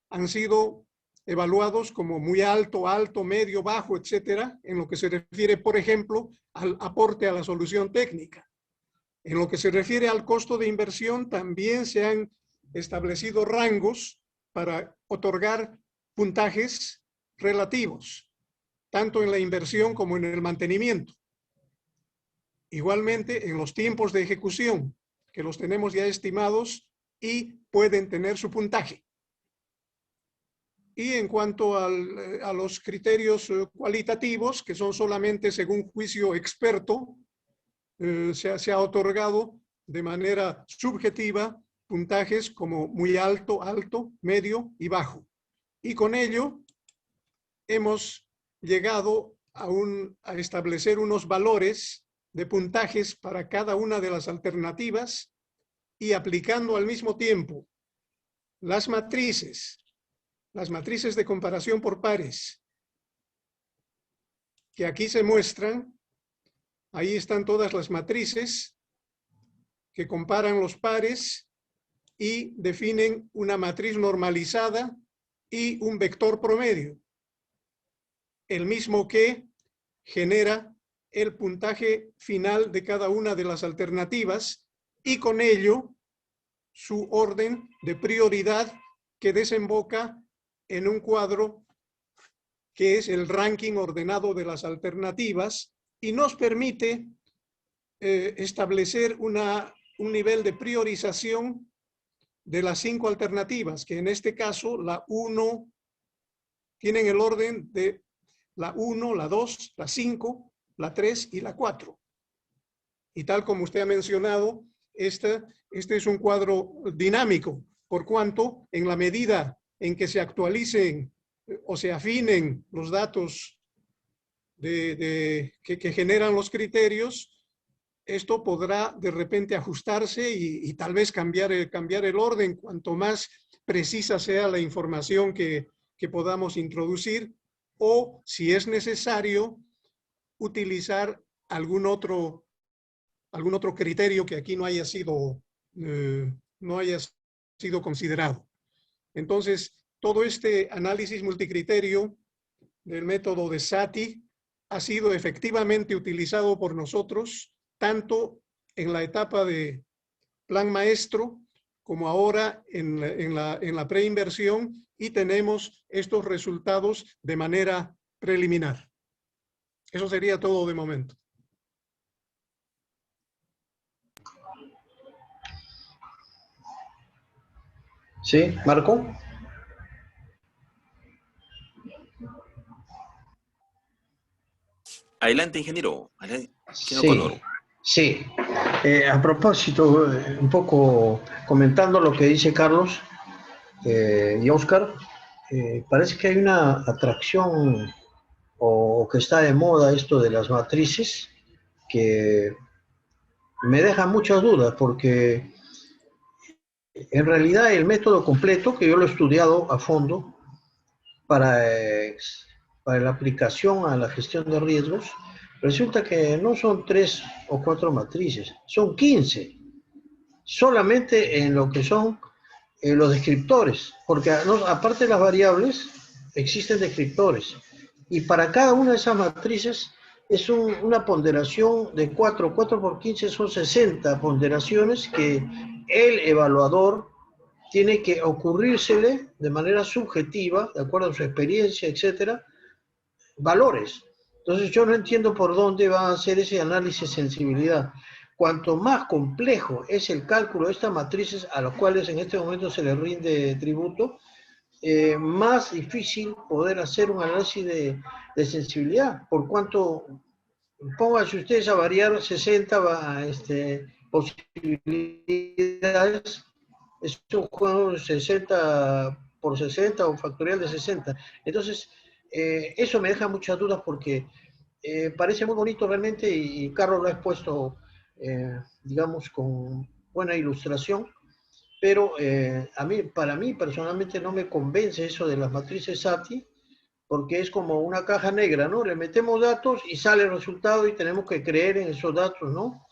han sido evaluados como muy alto, alto, medio, bajo, etcétera, en lo que se refiere, por ejemplo, al aporte a la solución técnica. En lo que se refiere al costo de inversión, también se han establecido rangos para otorgar puntajes relativos, tanto en la inversión como en el mantenimiento. Igualmente, en los tiempos de ejecución, que los tenemos ya estimados y pueden tener su puntaje. Y en cuanto a los criterios cualitativos, que son solamente según juicio experto, se ha otorgado de manera subjetiva puntajes como muy alto, alto, medio y bajo. Y con ello hemos llegado a establecer unos valores de puntajes para cada una de las alternativas y aplicando al mismo tiempo las matrices de comparación por pares que aquí se muestran. Ahí están todas las matrices que comparan los pares y definen una matriz normalizada y un vector promedio, el mismo que genera el puntaje final de cada una de las alternativas y con ello su orden de prioridad que desemboca en un cuadro que es el ranking ordenado de las alternativas y nos permite establecer un nivel de priorización de las 5 alternativas, que en este caso la 1 tienen el orden de la 1, la 2, la 5, la 3 y la 4. Y tal como usted ha mencionado, este es un cuadro dinámico, por cuanto en la medida en que se actualicen o se afinen los datos que generan los criterios, esto podrá de repente ajustarse y tal vez cambiar el orden cuanto más precisa sea la información que podamos introducir o, si es necesario, utilizar algún otro criterio que aquí no haya sido considerado. Entonces, todo este análisis multicriterio del método de Satie ha sido efectivamente utilizado por nosotros tanto en la etapa de plan maestro como ahora en la preinversión y tenemos estos resultados de manera preliminar. Eso sería todo de momento. Sí, Marco. Adelante, ingeniero. Adelante, Sí, Connor. sí. A propósito, un poco comentando lo que dice Carlos y Oscar, parece que hay una atracción o que está de moda esto de las matrices que me deja muchas dudas porque en realidad el método completo, que yo lo he estudiado a fondo para la aplicación a la gestión de riesgos, Resulta que no son 3 o 4 matrices, son 15. Solamente en lo que son los descriptores, porque aparte de las variables, existen descriptores. Y para cada una de esas matrices es una ponderación de 4. 4 por 15 son 60 ponderaciones que el evaluador tiene que ocurrírsele de manera subjetiva, de acuerdo a su experiencia, etcétera, valores. Entonces yo no entiendo por dónde va a hacer ese análisis de sensibilidad. Cuanto más complejo es el cálculo de estas matrices a las cuales en este momento se les rinde tributo, más difícil poder hacer un análisis de sensibilidad, por cuanto pónganse ustedes a variar 60 posibilidades, es un juego 60 por 60 o factorial de 60. Entonces, eso me deja muchas dudas porque parece muy bonito realmente y Carlos lo ha expuesto, digamos, con buena ilustración, pero para mí personalmente no me convence eso de las matrices SATI, porque es como una caja negra, ¿no? Le metemos datos y sale el resultado y tenemos que creer en esos datos, ¿no?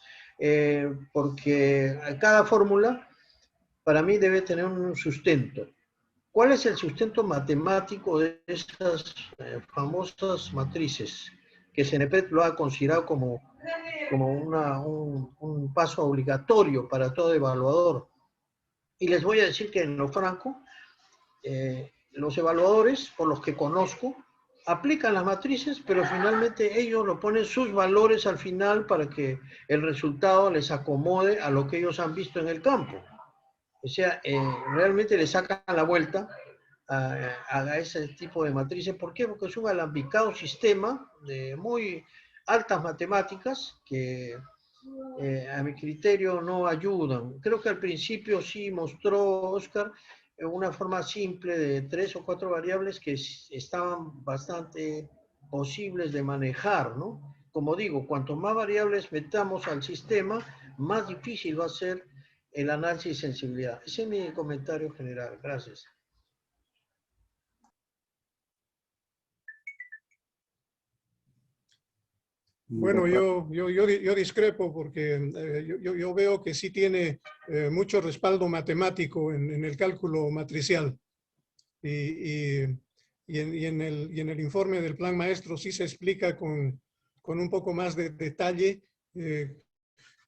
Porque cada fórmula para mí debe tener un sustento. ¿Cuál es el sustento matemático de esas famosas matrices? Que CNPET lo ha considerado como un paso obligatorio para todo evaluador. Y les voy a decir que en lo franco, los evaluadores, por los que conozco, aplican las matrices, pero finalmente ellos lo ponen sus valores al final para que el resultado les acomode a lo que ellos han visto en el campo. O sea, realmente le sacan la vuelta a ese tipo de matrices. ¿Por qué? Porque es un alambicado sistema de muy altas matemáticas que a mi criterio no ayudan. Creo que al principio sí mostró Oscar una forma simple de 3 o 4 variables que estaban bastante posibles de manejar, ¿no? Como digo, cuanto más variables metamos al sistema, más difícil va a ser el análisis de sensibilidad. Ese es mi comentario general. Gracias. Bueno, yo discrepo porque yo veo que sí tiene mucho respaldo matemático en el cálculo matricial. Y en el informe del plan maestro sí se explica con un poco más de detalle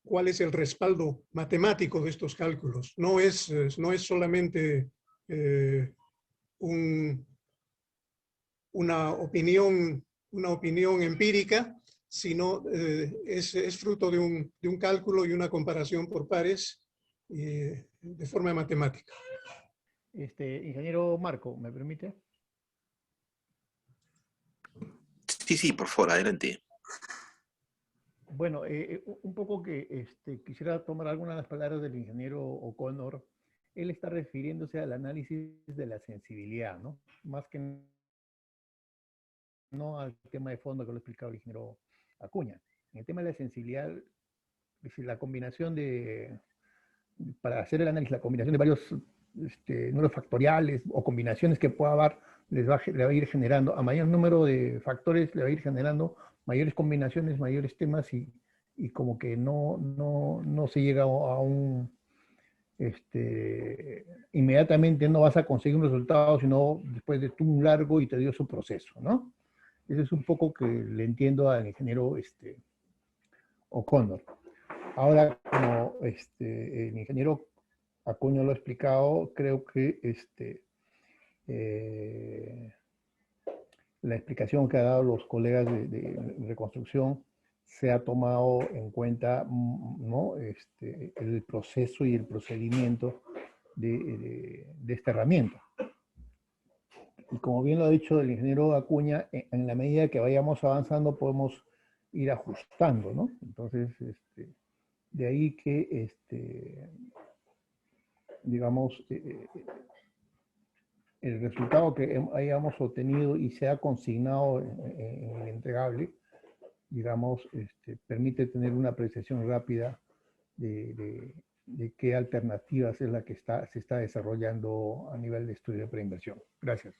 cuál es el respaldo matemático de estos cálculos. No es solamente una opinión empírica, sino es fruto de un cálculo y una comparación por pares de forma matemática. Ingeniero Marco, ¿me permite? Sí, por favor, adelante. Bueno, un poco que quisiera tomar algunas de las palabras del ingeniero O'Connor. Él está refiriéndose al análisis de la sensibilidad, ¿no? Más que no al tema de fondo que lo ha explicado el ingeniero Acuña. En el tema de la sensibilidad, es decir, la combinación para hacer el análisis, la combinación de varios números factoriales o combinaciones que pueda haber, le va a ir generando, a mayor número de factores, le va a ir generando mayores combinaciones, mayores temas y como que no se llega a un, inmediatamente no vas a conseguir un resultado, sino después de un largo y tedioso proceso, ¿no? Eso es un poco que le entiendo al ingeniero O'Connor. Ahora, como el ingeniero Acuña lo ha explicado, creo que la explicación que han dado los colegas de reconstrucción se ha tomado en cuenta, ¿no? El proceso y el procedimiento de esta herramienta. Y como bien lo ha dicho el ingeniero Acuña, en la medida que vayamos avanzando podemos ir ajustando, ¿no? Entonces, de ahí que, digamos, el resultado que hayamos obtenido y se ha consignado en el entregable, digamos, permite tener una apreciación rápida de qué alternativas es la que se está desarrollando a nivel de estudio de preinversión. Gracias.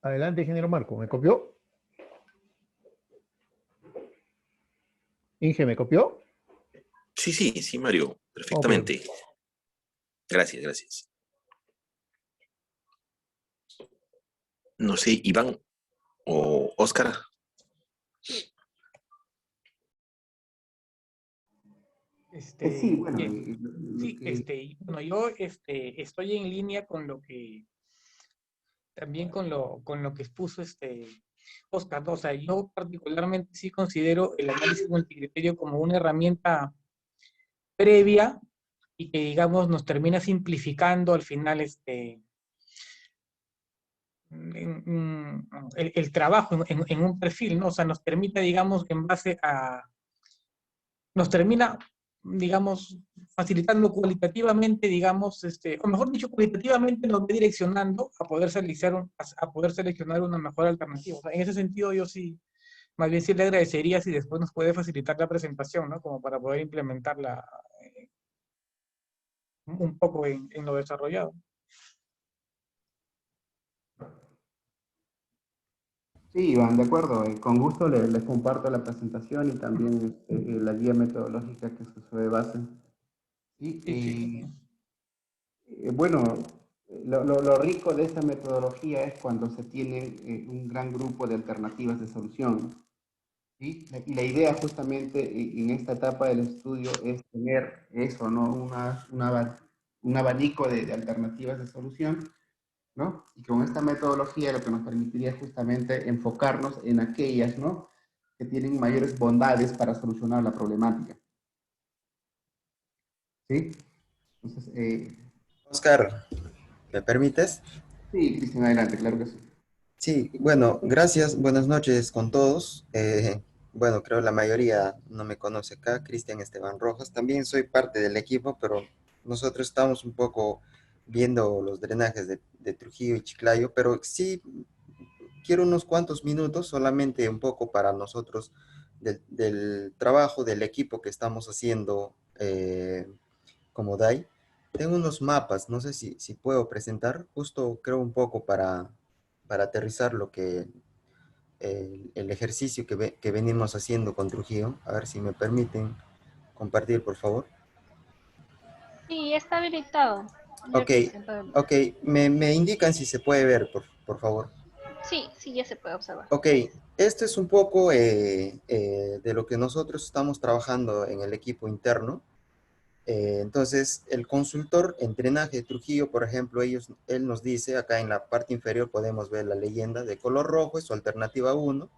Adelante, ingeniero Marco. ¿Me copió? Inge, ¿me copió? Sí, sí, sí, Mario, Ok. perfectamente. Gracias, gracias. No sé, Iván o Óscar. Sí, bueno, Bien. Sí, bueno, yo estoy en línea con lo que, también con lo que expuso Oscar, ¿no? O sea, yo particularmente sí considero el análisis multicriterio como una herramienta previa y que, digamos, nos termina simplificando al final el trabajo en un perfil, ¿no? O sea, nos permite, digamos, en base a, nos termina, digamos, facilitando cualitativamente, digamos, o mejor dicho, cualitativamente nos va direccionando a poder a poder seleccionar una mejor alternativa. O sea, en ese sentido, yo sí, más bien sí le agradecería si después nos puede facilitar la presentación, ¿no? Como para poder implementarla un poco en lo desarrollado. sí, Iván, de acuerdo. Con gusto les comparto la presentación y también la guía metodológica que se usó de base. Y, Sí, sí. bueno, lo rico de esta metodología es cuando se tiene un gran grupo de alternativas de solución. ¿Sí? Y la idea justamente en esta etapa del estudio es tener eso, ¿no? Un abanico de alternativas de solución, ¿no? Y con esta metodología lo que nos permitiría es justamente enfocarnos en aquellas, ¿no? Que tienen mayores bondades para solucionar la problemática. ¿Sí? Entonces, Oscar, ¿me permites? sí, Cristian, adelante, claro que sí. Sí, bueno, gracias, buenas noches con todos. Bueno, creo la mayoría no me conoce acá, Cristian Esteban Rojas. También soy parte del equipo, pero nosotros estamos un poco viendo los drenajes de Trujillo y Chiclayo, pero sí quiero unos cuantos minutos, solamente un poco para nosotros del trabajo del equipo que estamos haciendo como DAI. Tengo unos mapas, no sé si puedo presentar, justo creo un poco para aterrizar lo que el ejercicio que venimos haciendo con Trujillo. A ver si me permiten compartir, por favor. Sí, está habilitado. Ya Ok, presentó. ok, me indican si se puede ver, por favor. Sí, sí, ya se puede observar. Ok, esto es un poco de lo que nosotros estamos trabajando en el equipo interno. Entonces, el consultor en drenaje de Trujillo, por ejemplo, él nos dice, acá en la parte inferior podemos ver la leyenda, de color rojo es su alternativa 1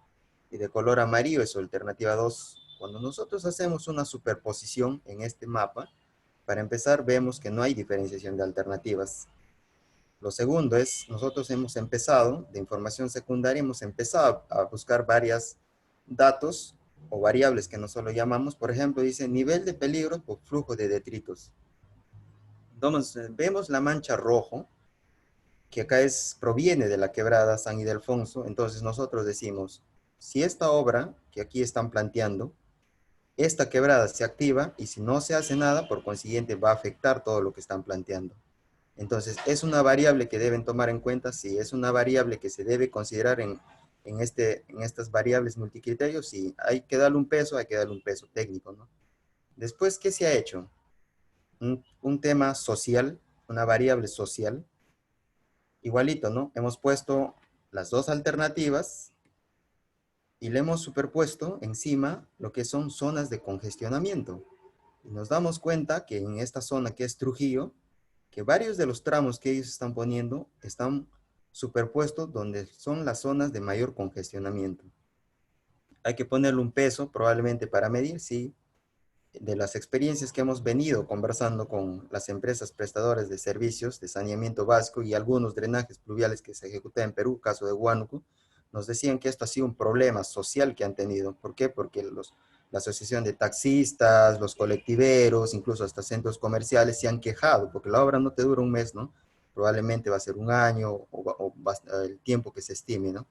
y de color amarillo es su alternativa 2. Cuando nosotros hacemos una superposición en este mapa, para empezar vemos que no hay diferenciación de alternativas. Lo segundo es, nosotros hemos empezado, de información secundaria, hemos empezado a buscar varios datos o variables que nosotros llamamos, por ejemplo, dice nivel de peligro por flujo de detritos. Entonces, vemos la mancha rojo, que acá proviene de la quebrada San Ildefonso. Entonces nosotros decimos, si esta obra que aquí están planteando, esta quebrada se activa y si no se hace nada, por consiguiente va a afectar todo lo que están planteando. Entonces, ¿es una variable que deben tomar en cuenta? Sí, es una variable que se debe considerar en estas variables multicriterios. Sí, hay que darle un peso técnico, ¿no? Después, ¿qué se ha hecho? Un tema social, una variable social, igualito, ¿no? Hemos puesto las dos alternativas y le hemos superpuesto encima lo que son zonas de congestionamiento. Y nos damos cuenta que en esta zona que es Trujillo, que varios de los tramos que ellos están poniendo están superpuestos donde son las zonas de mayor congestionamiento. Hay que ponerle un peso probablemente para medir, sí, de las experiencias que hemos venido conversando con las empresas prestadoras de servicios de saneamiento básico y algunos drenajes pluviales que se ejecutan en Perú, caso de Huánuco, nos decían que esto ha sido un problema social que han tenido. ¿Por qué? Porque la asociación de taxistas, los colectiveros, incluso hasta centros comerciales se han quejado, porque la obra no te dura un mes, ¿no? Probablemente va a ser un año o el tiempo que se estime, ¿no?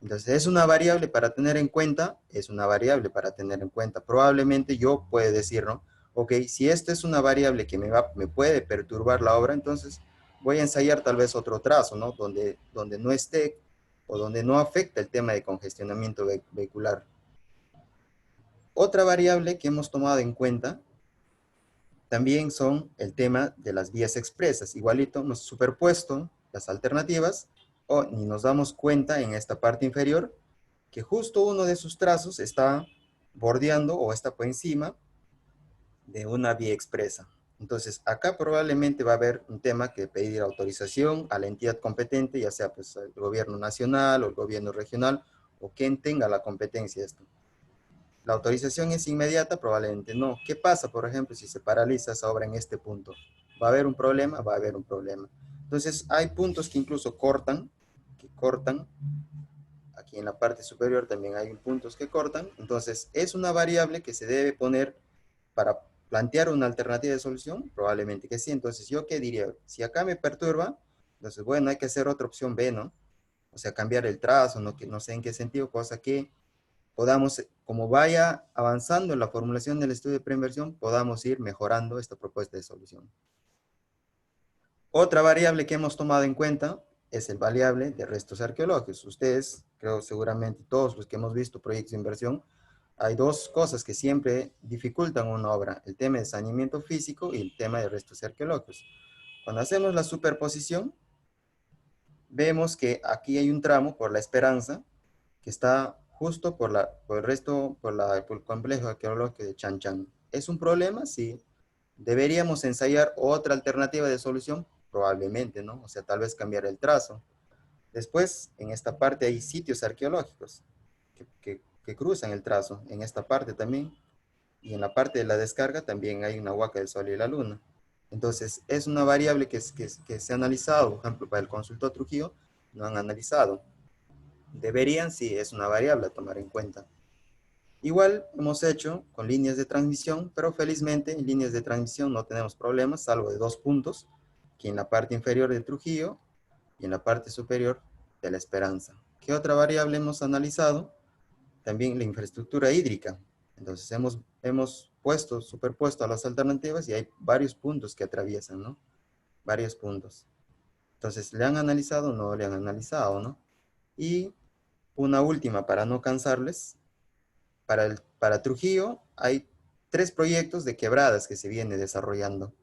Entonces, es una variable para tener en cuenta, es una variable para tener en cuenta. Probablemente yo puedo decir, ¿no? Ok, si esta es una variable que me puede perturbar la obra, entonces voy a ensayar tal vez otro trazo, ¿no? Donde no esté o donde no afecta el tema de congestionamiento vehicular. Otra variable que hemos tomado en cuenta también son el tema de las vías expresas. Igualito hemos superpuesto las alternativas o ni nos damos cuenta en esta parte inferior que justo uno de sus trazos está bordeando o está por encima de una vía expresa. Entonces, acá probablemente va a haber un tema que pedir autorización a la entidad competente, ya sea pues, el gobierno nacional o el gobierno regional, o quien tenga la competencia de esto. ¿La autorización es inmediata? Probablemente no. ¿Qué pasa, por ejemplo, si se paraliza esa obra en este punto? ¿Va a haber un problema? Va a haber un problema. Entonces, hay puntos que incluso cortan. Aquí en la parte superior también hay puntos que cortan. Entonces, ¿es una variable que se debe poner para plantear una alternativa de solución? Probablemente que sí. Entonces, ¿yo qué diría? Si acá me perturba, entonces, bueno, hay que hacer otra opción B, ¿no? O sea, cambiar el trazo, no sé en qué sentido, cosa que podamos, como vaya avanzando en la formulación del estudio de preinversión, podamos ir mejorando esta propuesta de solución. Otra variable que hemos tomado en cuenta es el variable de restos arqueológicos. Ustedes, creo seguramente todos los que hemos visto proyectos de inversión, hay dos cosas que siempre dificultan una obra, el tema de saneamiento físico y el tema de restos arqueológicos. Cuando hacemos la superposición, vemos que aquí hay un tramo por La Esperanza, que está justo por el complejo arqueológico de Chan Chan. ¿Es un problema? Sí. ¿Deberíamos ensayar otra alternativa de solución? Probablemente, ¿no? O sea, tal vez cambiar el trazo. Después, en esta parte hay sitios arqueológicos que cruzan el trazo. En esta parte también. Y en la parte de la descarga también hay una huaca del Sol y la Luna. Entonces, es una variable que se ha analizado, por ejemplo, para el consultor Trujillo, no han analizado. Deberían, sí, es una variable a tomar en cuenta. Igual hemos hecho con líneas de transmisión, pero felizmente en líneas de transmisión no tenemos problemas, salvo de 2 puntos, que en la parte inferior de Trujillo y en la parte superior de La Esperanza. ¿Qué otra variable hemos analizado? También la infraestructura hídrica. Entonces hemos superpuesto a las alternativas y hay varios puntos que atraviesan, ¿no? Varios puntos. Entonces, ¿le han analizado o no le han analizado, no? Y una última, para no cansarles, para Trujillo hay 3 proyectos de quebradas que se viene desarrollando.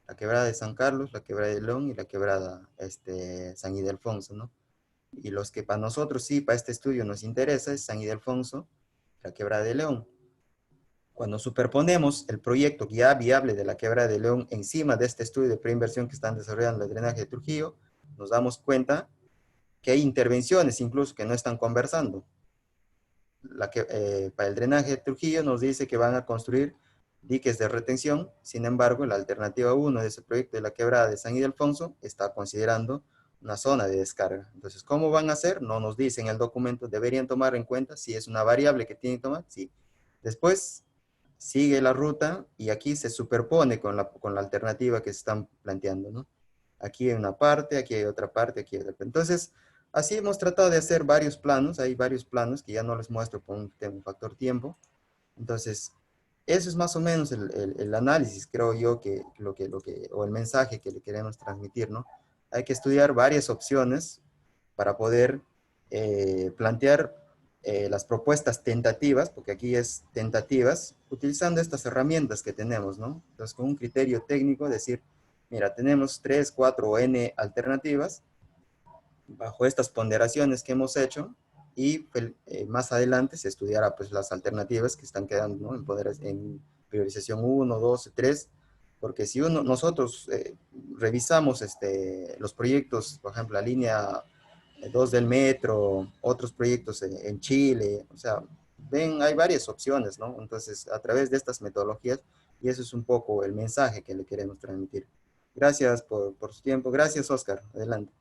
La quebrada de San Carlos, la quebrada de León y la quebrada San Ildefonso, ¿no? Y los que para nosotros sí, para este estudio nos interesa es San Ildefonso, la quebrada de León. Cuando superponemos el proyecto ya viable de la quebrada de León encima de este estudio de preinversión que están desarrollando el drenaje de Trujillo, nos damos cuenta que hay intervenciones incluso que no están conversando. Para el drenaje de Trujillo nos dice que van a construir diques de retención, sin embargo, la alternativa 1 de ese proyecto de la quebrada de San Ildefonso está considerando una zona de descarga. Entonces, ¿cómo van a hacer? No nos dice en el documento, deberían tomar en cuenta si es una variable que tienen que tomar, sí. Después, sigue la ruta y aquí se superpone con la alternativa que se están planteando, ¿no? Aquí hay una parte, aquí hay otra parte, aquí hay otra parte. Entonces, así hemos tratado de hacer varios planos, hay varios planos que ya no les muestro por un factor tiempo. Entonces, eso es más o menos el análisis, creo yo, o el mensaje que le queremos transmitir, ¿no? Hay que estudiar varias opciones para poder plantear las propuestas tentativas, porque aquí es tentativas, utilizando estas herramientas que tenemos, ¿no? Entonces, con un criterio técnico, decir, mira, tenemos 3, 4 o N alternativas, bajo estas ponderaciones que hemos hecho, y más adelante se estudiará pues las alternativas que están quedando, ¿no? En priorización 1, 2, 3, porque si nosotros revisamos los proyectos, por ejemplo, la línea 2 del metro, otros proyectos en Chile, o sea, hay varias opciones, ¿no? Entonces, a través de estas metodologías, y eso es un poco el mensaje que le queremos transmitir. Gracias por su tiempo. Gracias, Oscar. Adelante.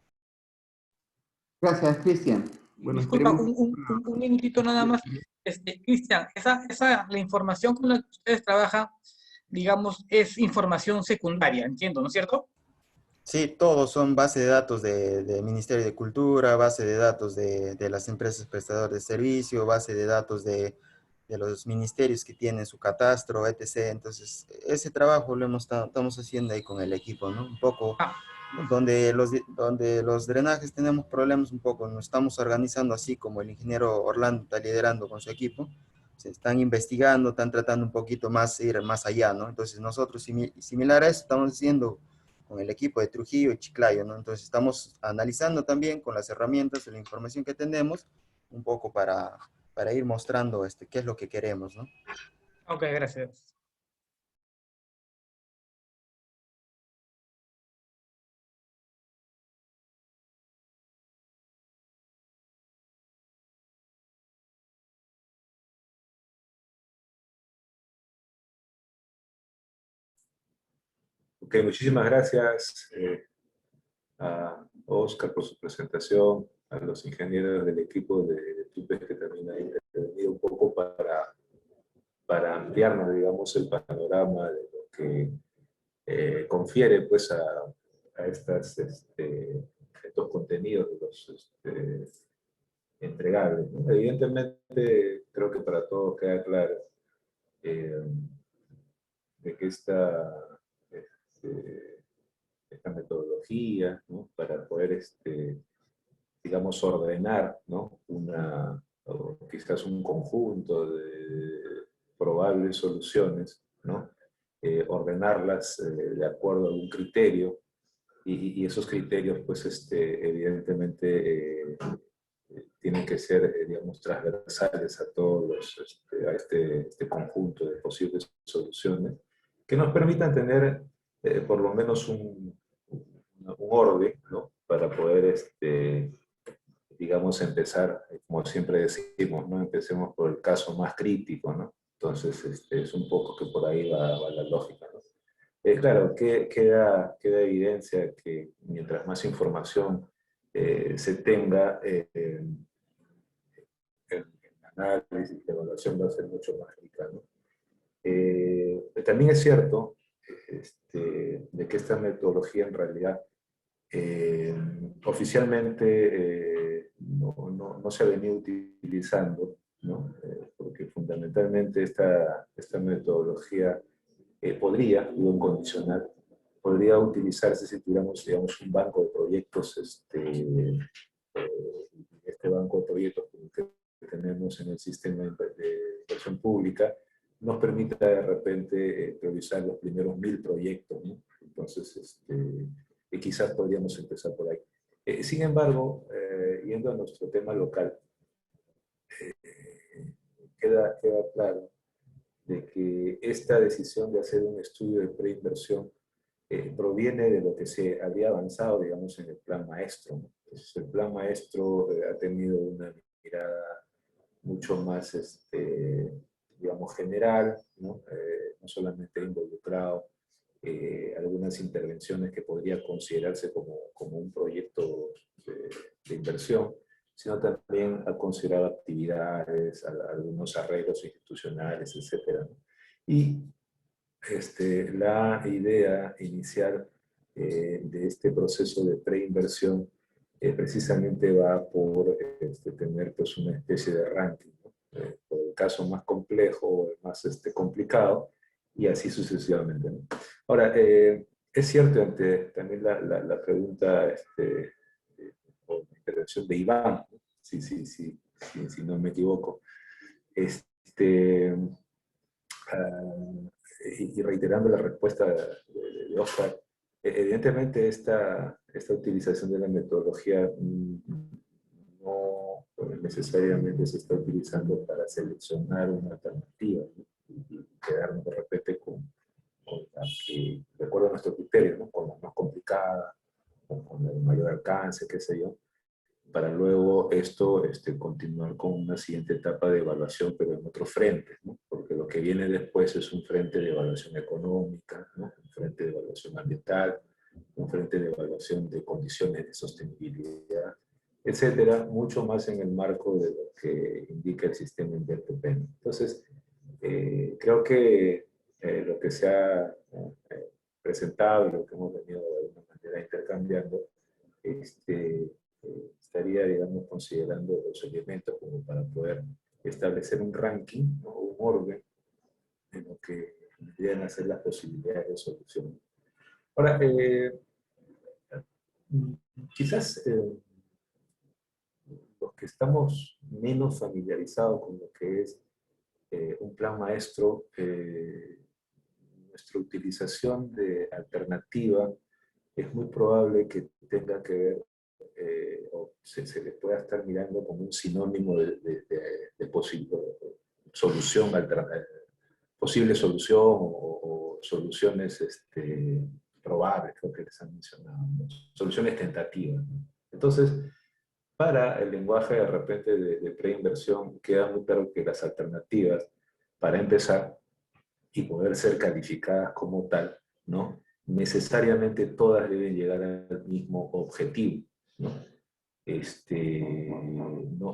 Gracias, Cristian. Bueno, disculpa, un minutito nada más. Cristian, la información con la que ustedes trabajan, digamos, es información secundaria, entiendo, ¿no es cierto? Sí, todos son base de datos de Ministerio de Cultura, base de datos de las empresas prestadoras de servicio, base de datos de los ministerios que tienen su catastro, etc. Entonces, ese trabajo lo estamos haciendo ahí con el equipo, ¿no? Un poco, donde los drenajes tenemos problemas un poco, nos estamos organizando así como el ingeniero Orlando está liderando con su equipo, se están investigando, están tratando un poquito más, ir más allá, ¿no? Entonces nosotros, similar a eso, estamos haciendo con el equipo de Trujillo y Chiclayo, ¿no? Entonces estamos analizando también con las herramientas y la información que tenemos, un poco para ir mostrando qué es lo que queremos, ¿no? Ok, gracias. Ok, muchísimas gracias a Oscar por su presentación, a los ingenieros del equipo de TUPES que también han intervenido un poco para ampliarnos, digamos, el panorama de lo que confiere pues a estos contenidos de los entregables, ¿no? Evidentemente, creo que para todos queda claro eh, de que esta metodología, ¿no? Para poder, digamos, ordenar, ¿no? O quizás un conjunto de probables soluciones, ¿no? Ordenarlas de acuerdo a un criterio, y esos criterios, pues, evidentemente, tienen que ser, digamos, transversales a todos a este conjunto de posibles soluciones, que nos permitan tener por lo menos un orden, ¿no? Para poder, digamos, empezar, como siempre decimos, ¿no? Empecemos por el caso más crítico, ¿no? Entonces, es un poco que por ahí va la lógica, ¿no? Claro, queda evidencia que mientras más información se tenga, el análisis y la evaluación va a ser mucho más rica, ¿no? También es cierto de que esta metodología en realidad oficialmente no se ha venido utilizando, ¿no? Porque fundamentalmente esta metodología podría, digo en condicional, podría utilizarse si tuviéramos, digamos, un banco de proyectos, este banco de proyectos que tenemos en el sistema de inversión pública, nos permita de repente priorizar los primeros 1000 proyectos, ¿no? Entonces, quizás podríamos empezar por ahí. Sin embargo, yendo a nuestro tema local, queda claro de que esta decisión de hacer un estudio de preinversión proviene de lo que se había avanzado, digamos, en el plan maestro, ¿no? Entonces, el plan maestro ha tenido una mirada mucho más, digamos, general, ¿no? No solamente involucrado algunas intervenciones que podría considerarse como un proyecto de inversión, sino también ha considerado actividades, algunos arreglos institucionales, etc., ¿no? Y la idea inicial de este proceso de preinversión precisamente va por tener pues, una especie de ranking, ¿no? Por el caso más complejo o el más complicado, y así sucesivamente, ¿no? Ahora, es cierto también la pregunta o la intervención de Iván, ¿no? Si no me equivoco. Y reiterando la respuesta de Oscar, evidentemente esta utilización de la metodología no necesariamente se está utilizando para seleccionar una alternativa, ¿no? Y quedarnos de repente con la que, de acuerdo a nuestro criterio, ¿no? Con la más complicada, con el mayor alcance, qué sé yo, para luego continuar con una siguiente etapa de evaluación, pero en otro frente, ¿no? Porque lo que viene después es un frente de evaluación económica, ¿no? Un frente de evaluación ambiental, un frente de evaluación de condiciones de sostenibilidad, etcétera, mucho más en el marco de lo que indica el sistema InverTP. Entonces, creo que lo que se ha presentado y lo que hemos venido de alguna manera intercambiando, estaría, digamos, considerando los elementos como para poder establecer un ranking, ¿no? Un orden en lo que deberían hacer las posibilidades de solución. Ahora, quizás los que estamos menos familiarizados con lo que es un plan maestro, nuestra utilización de alternativa es muy probable que tenga que ver o se le pueda estar mirando como un sinónimo de solución, posible solución o soluciones probables, creo que les han mencionado, ¿no? Soluciones tentativas, ¿no? Entonces, para el lenguaje de repente de preinversión, queda muy claro que las alternativas, para empezar, y poder ser calificadas como tal, ¿no? Necesariamente todas deben llegar al mismo objetivo, ¿no?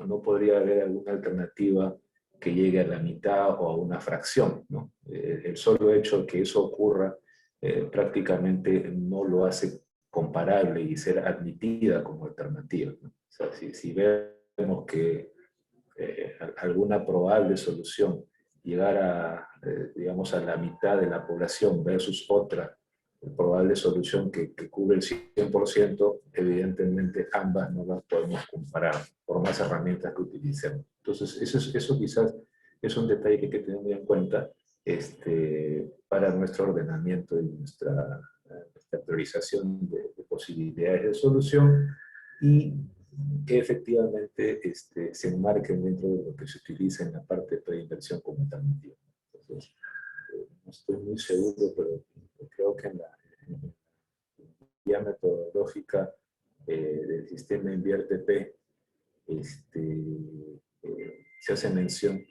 No podría haber alguna alternativa que llegue a la mitad o a una fracción, ¿no? El solo hecho de que eso ocurra prácticamente no lo hace comparable y ser admitida como alternativa, ¿no? O sea, si vemos que alguna probable solución llegar a, digamos, a la mitad de la población versus otra probable solución que cubre el 100%, evidentemente ambas no las podemos comparar por más herramientas que utilicemos. Entonces, eso quizás es un detalle que hay que tener muy en cuenta para nuestro ordenamiento y nuestra priorización de posibilidades de solución, y que efectivamente se enmarquen dentro de lo que se utiliza en la parte de preinversión como alternativa. Entonces, no estoy muy seguro, pero creo que en la guía metodológica del sistema Invierte-P se hace mención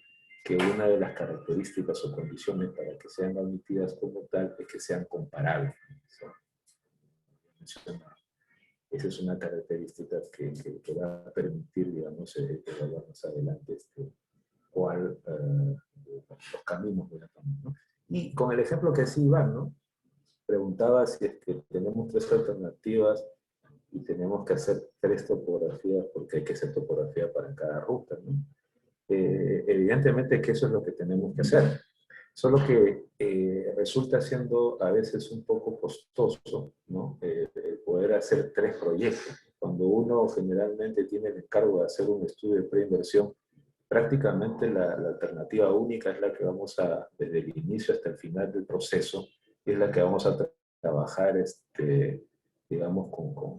que una de las características o condiciones para que sean admitidas como tal es que sean comparables. Esa es una característica que va a permitir, digamos, evaluar más adelante cuál los caminos voy a tomar, ¿no? Y con el ejemplo que sí Iván, ¿no? Preguntaba si es que tenemos 3 alternativas y tenemos que hacer 3 topografías, porque hay que hacer topografía para cada ruta, ¿no? Evidentemente que eso es lo que tenemos que hacer. Solo que resulta siendo a veces un poco costoso, ¿no? Poder hacer 3 proyectos. Cuando uno generalmente tiene el encargo de hacer un estudio de preinversión, prácticamente la alternativa única es la que vamos a, desde el inicio hasta el final del proceso, es la que vamos a trabajar, digamos,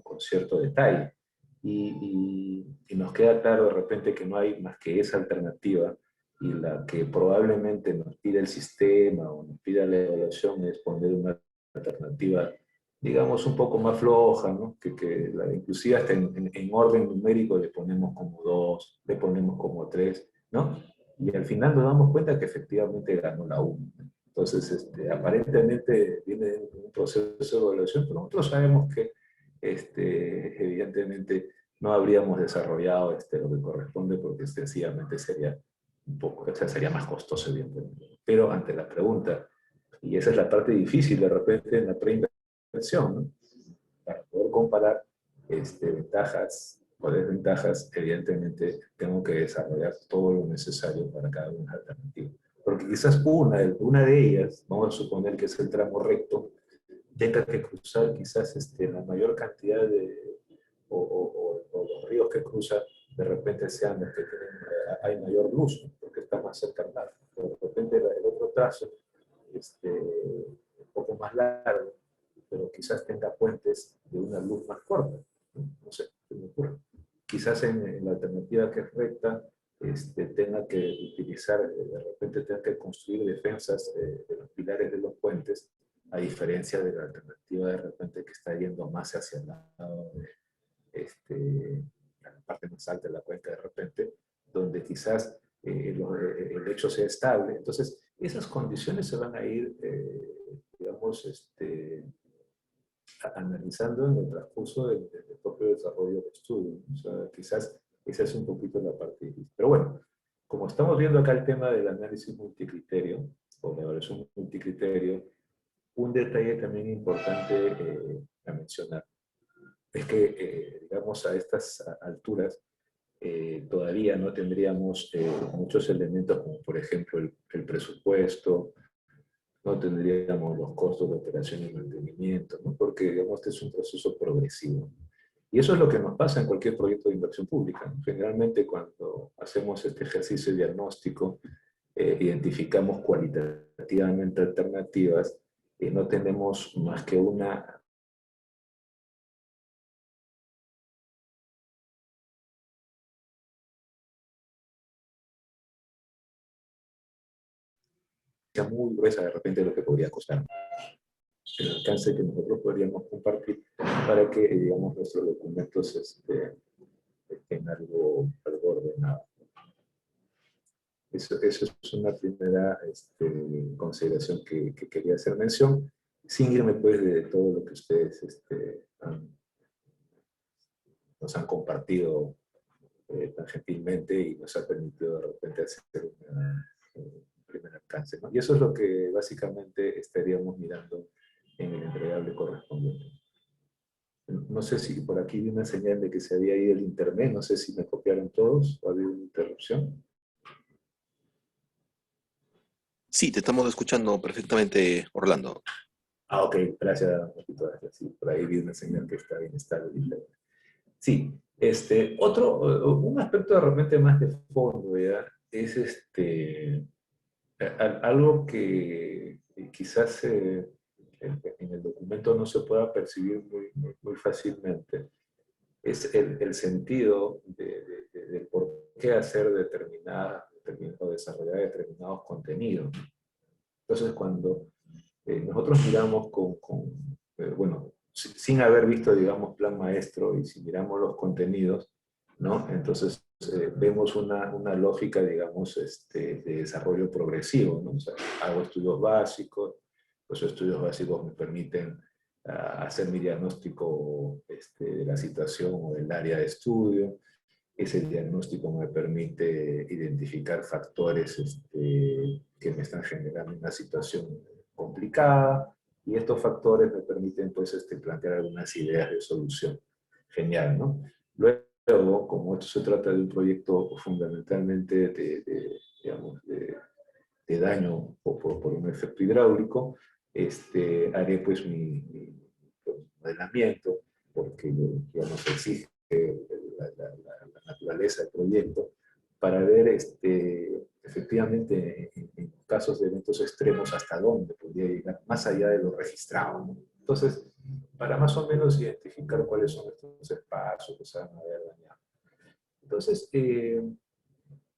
con cierto detalle. Y nos queda claro de repente que no hay más que esa alternativa, y la que probablemente nos pide el sistema o nos pida la evaluación es poner una alternativa, digamos, un poco más floja, ¿no? Inclusive hasta en orden numérico le ponemos como 2, le ponemos como 3, ¿no? Y al final nos damos cuenta que efectivamente ganó la 1. Entonces, aparentemente viene un proceso de evaluación, pero nosotros sabemos que evidentemente no habríamos desarrollado lo que corresponde, porque sencillamente sería un poco, o sea, sería más costoso, evidentemente. Pero ante la pregunta, y esa es la parte difícil de repente en la preinversión, ¿no? Para poder comparar ventajas o desventajas, evidentemente tengo que desarrollar todo lo necesario para cada una alternativa. Porque quizás una de ellas, vamos a suponer que es el tramo recto, tenga que cruzar quizás la mayor cantidad o los ríos que cruzan de repente sean los que hay mayor luz, porque está más cerca al mar. Pero de repente el otro trazo, un poco más largo, pero quizás tenga puentes de una luz más corta. No sé, ¿qué me ocurre? Quizás en la alternativa que es recta, tenga que utilizar, de repente tenga que construir defensas de los pilares de los puentes, a diferencia de la alternativa de repente que está yendo más hacia el lado de la parte más alta de la cuenca de repente, donde quizás el lecho sea estable. Entonces, esas condiciones se van a ir, digamos, analizando en el transcurso del propio desarrollo del estudio. O sea, quizás esa es un poquito la parte difícil. Pero bueno, como estamos viendo acá el tema del análisis multicriterio, o la evaluación multicriterio, un detalle también importante a mencionar es que, digamos, a estas alturas, todavía no tendríamos muchos elementos como por ejemplo el presupuesto, no tendríamos los costos de operación y mantenimiento, ¿no? Porque digamos este es un proceso progresivo. Y eso es lo que nos pasa en cualquier proyecto de inversión pública, ¿no? Generalmente cuando hacemos este ejercicio diagnóstico, identificamos cualitativamente alternativas, no tenemos más que una muy gruesa de repente de lo que podría costar. El alcance que nosotros podríamos compartir para que, digamos, nuestros documentos estén algo ordenado. Eso es una primera consideración que quería hacer mención, sin irme pues de todo lo que ustedes nos han compartido tan gentilmente y nos ha permitido de repente hacer un primer alcance, ¿no? Y eso es lo que básicamente estaríamos mirando en el entregable correspondiente. No sé si por aquí vi una señal de que se había ido el internet, no sé si me copiaron todos o había una interrupción. Sí, te estamos escuchando perfectamente, Orlando. Ah, ok, gracias. Sí, por ahí vi una señal que está bien estable. Sí, un aspecto de repente más de fondo, ¿ya? Es algo que quizás en el documento no se pueda percibir muy fácilmente. Es el sentido del por qué hacer o desarrollar determinados contenidos. Entonces, cuando nosotros miramos bueno, sin haber visto, digamos, plan maestro, y si miramos los contenidos, ¿no? Entonces vemos una lógica, digamos, de desarrollo progresivo, ¿no? O sea, hago estudios básicos, los estudios básicos me permiten hacer mi diagnóstico de la situación o del área de estudio. Ese diagnóstico me permite identificar factores que me están generando una situación complicada, y estos factores me permiten pues, plantear algunas ideas de solución. Genial, ¿no? Luego, como esto se trata de un proyecto fundamentalmente de daño por un efecto hidráulico, haré pues mi modelamiento, porque digamos, exige la naturaleza del proyecto, para ver efectivamente en casos de eventos extremos hasta dónde podría llegar, más allá de lo registrado, ¿no? Entonces, para más o menos identificar cuáles son estos espacios que se van a ver dañados. Entonces,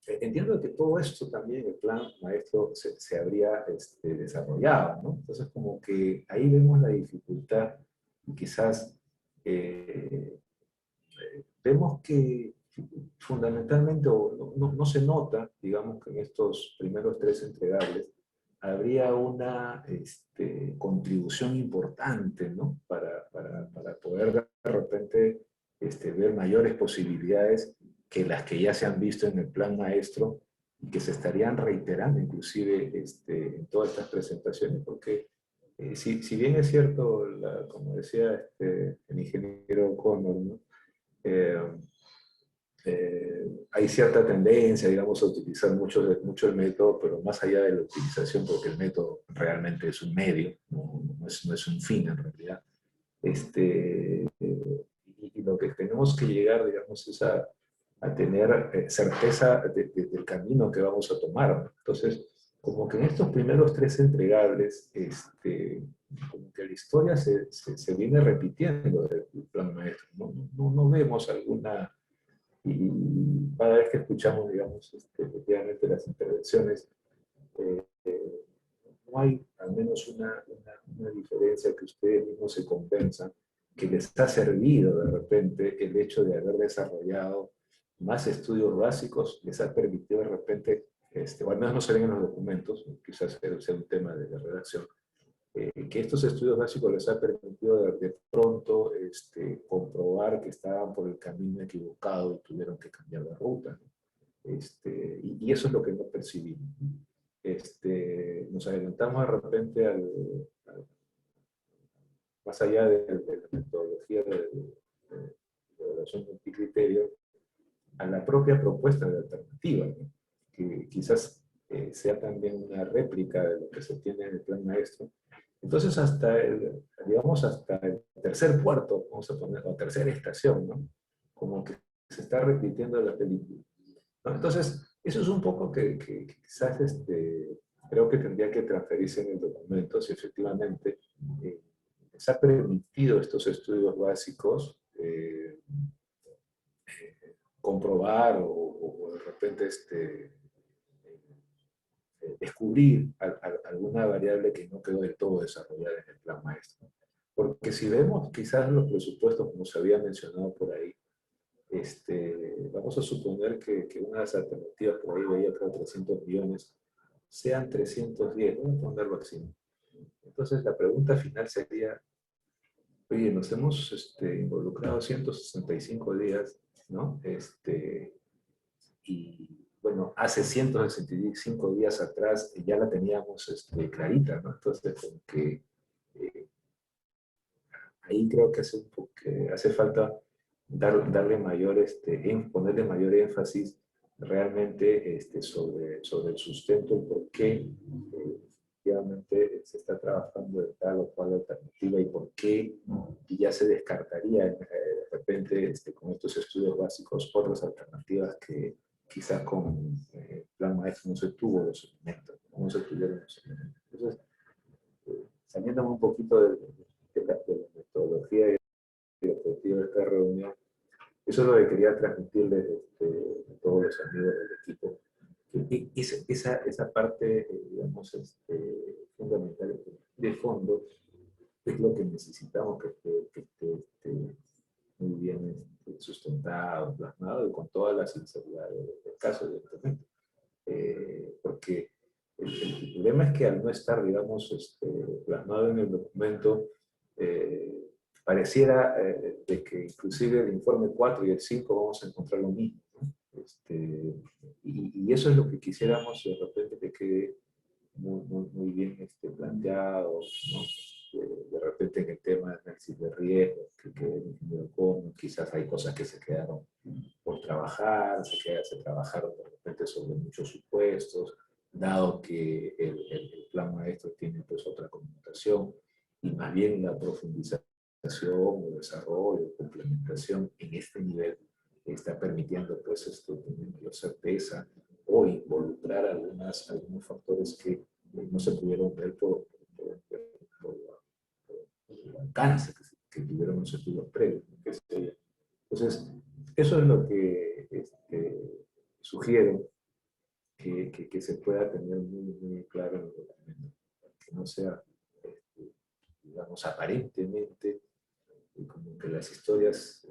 entiendo que todo esto también, el plan maestro, se habría desarrollado, ¿no? Entonces, como que ahí vemos la dificultad, y quizás vemos que fundamentalmente no se nota, digamos, que en estos primeros 3 entregables habría una contribución importante, ¿no? Para poder de repente ver mayores posibilidades que las que ya se han visto en el plan maestro, y que se estarían reiterando inclusive en todas estas presentaciones, porque si bien es cierto, como decía el ingeniero Connor, ¿no? Hay cierta tendencia, digamos, a utilizar mucho el método, pero más allá de la utilización, porque el método realmente es un medio, no es un fin en realidad. Y lo que tenemos que llegar, digamos, es a tener certeza del camino que vamos a tomar, ¿no? Entonces, como que en estos primeros 3 entregables, como que la historia se viene repitiendo del plan maestro. No vemos alguna... Y cada vez que escuchamos, digamos, efectivamente las intervenciones, no hay al menos una diferencia que ustedes mismos se compensan, que les ha servido de repente el hecho de haber desarrollado más estudios básicos, les ha permitido de repente, o al menos no se ven en los documentos, quizás sea un tema de la redacción, que estos estudios básicos les ha permitido de pronto comprobar que estaban por el camino equivocado y tuvieron que cambiar de ruta, ¿no? Y eso es lo que no percibimos. Nos adelantamos de repente más allá de la metodología de evaluación multicriterio, a la propia propuesta de alternativa, ¿no? Que quizás sea también una réplica de lo que se tiene en el plan maestro. Entonces, digamos, hasta el tercer puerto, vamos a poner, o tercera estación, ¿no? Como que se está repitiendo la película, ¿no? Entonces, eso es un poco que quizás creo que tendría que transferirse en el documento, si efectivamente se ha permitido estos estudios básicos comprobar o de repente descubrir alguna variable que no quedó del todo desarrollada en el plan maestro. Porque si vemos quizás los presupuestos, como se había mencionado por ahí, vamos a suponer que una de las alternativas, por ahí veía creo 300 millones, sean 310, vamos a ponerlo así. Entonces la pregunta final sería, oye, nos hemos involucrado 165 días, ¿no? Y bueno, hace 165 días atrás ya la teníamos clarita, ¿no? Entonces, como que ahí creo que hace falta darle mayor, ponerle mayor énfasis realmente sobre el sustento y por qué efectivamente se está trabajando de tal o cual alternativa y por qué y ya se descartaría de repente con estos estudios básicos otras alternativas que quizás con el plan maestro no se tuvo los elementos, no se tuvieron los elementos. Entonces, saliéndome un poquito de la metodología y el objetivo de esta reunión, eso es lo que quería transmitirles a todos los amigos del equipo. Esa parte, digamos, fundamental de fondo es lo que necesitamos que esté muy bien sustentado, plasmado y con toda la sinceridad del caso, evidentemente. Porque el problema es que al no estar, digamos, plasmado en el documento, pareciera de que inclusive el informe 4 y el 5 vamos a encontrar lo mismo, ¿no? Y eso es lo que quisiéramos de repente que quede muy bien planteado, ¿no? De repente en el tema de análisis de riesgo, que quede definido cómo, quizás hay cosas que se quedaron por trabajar, se trabajaron de repente sobre muchos supuestos, dado que el plan maestro tiene pues otra connotación, y más bien la profundización o desarrollo, complementación en este nivel está permitiendo pues tener mayor certeza o involucrar algunos factores que no se pudieron ver por el alcance que tuvieron los estudios previos. Entonces, eso es lo que sugiero que se pueda tener muy claro en el documento, que no sea, digamos, aparentemente como que las historias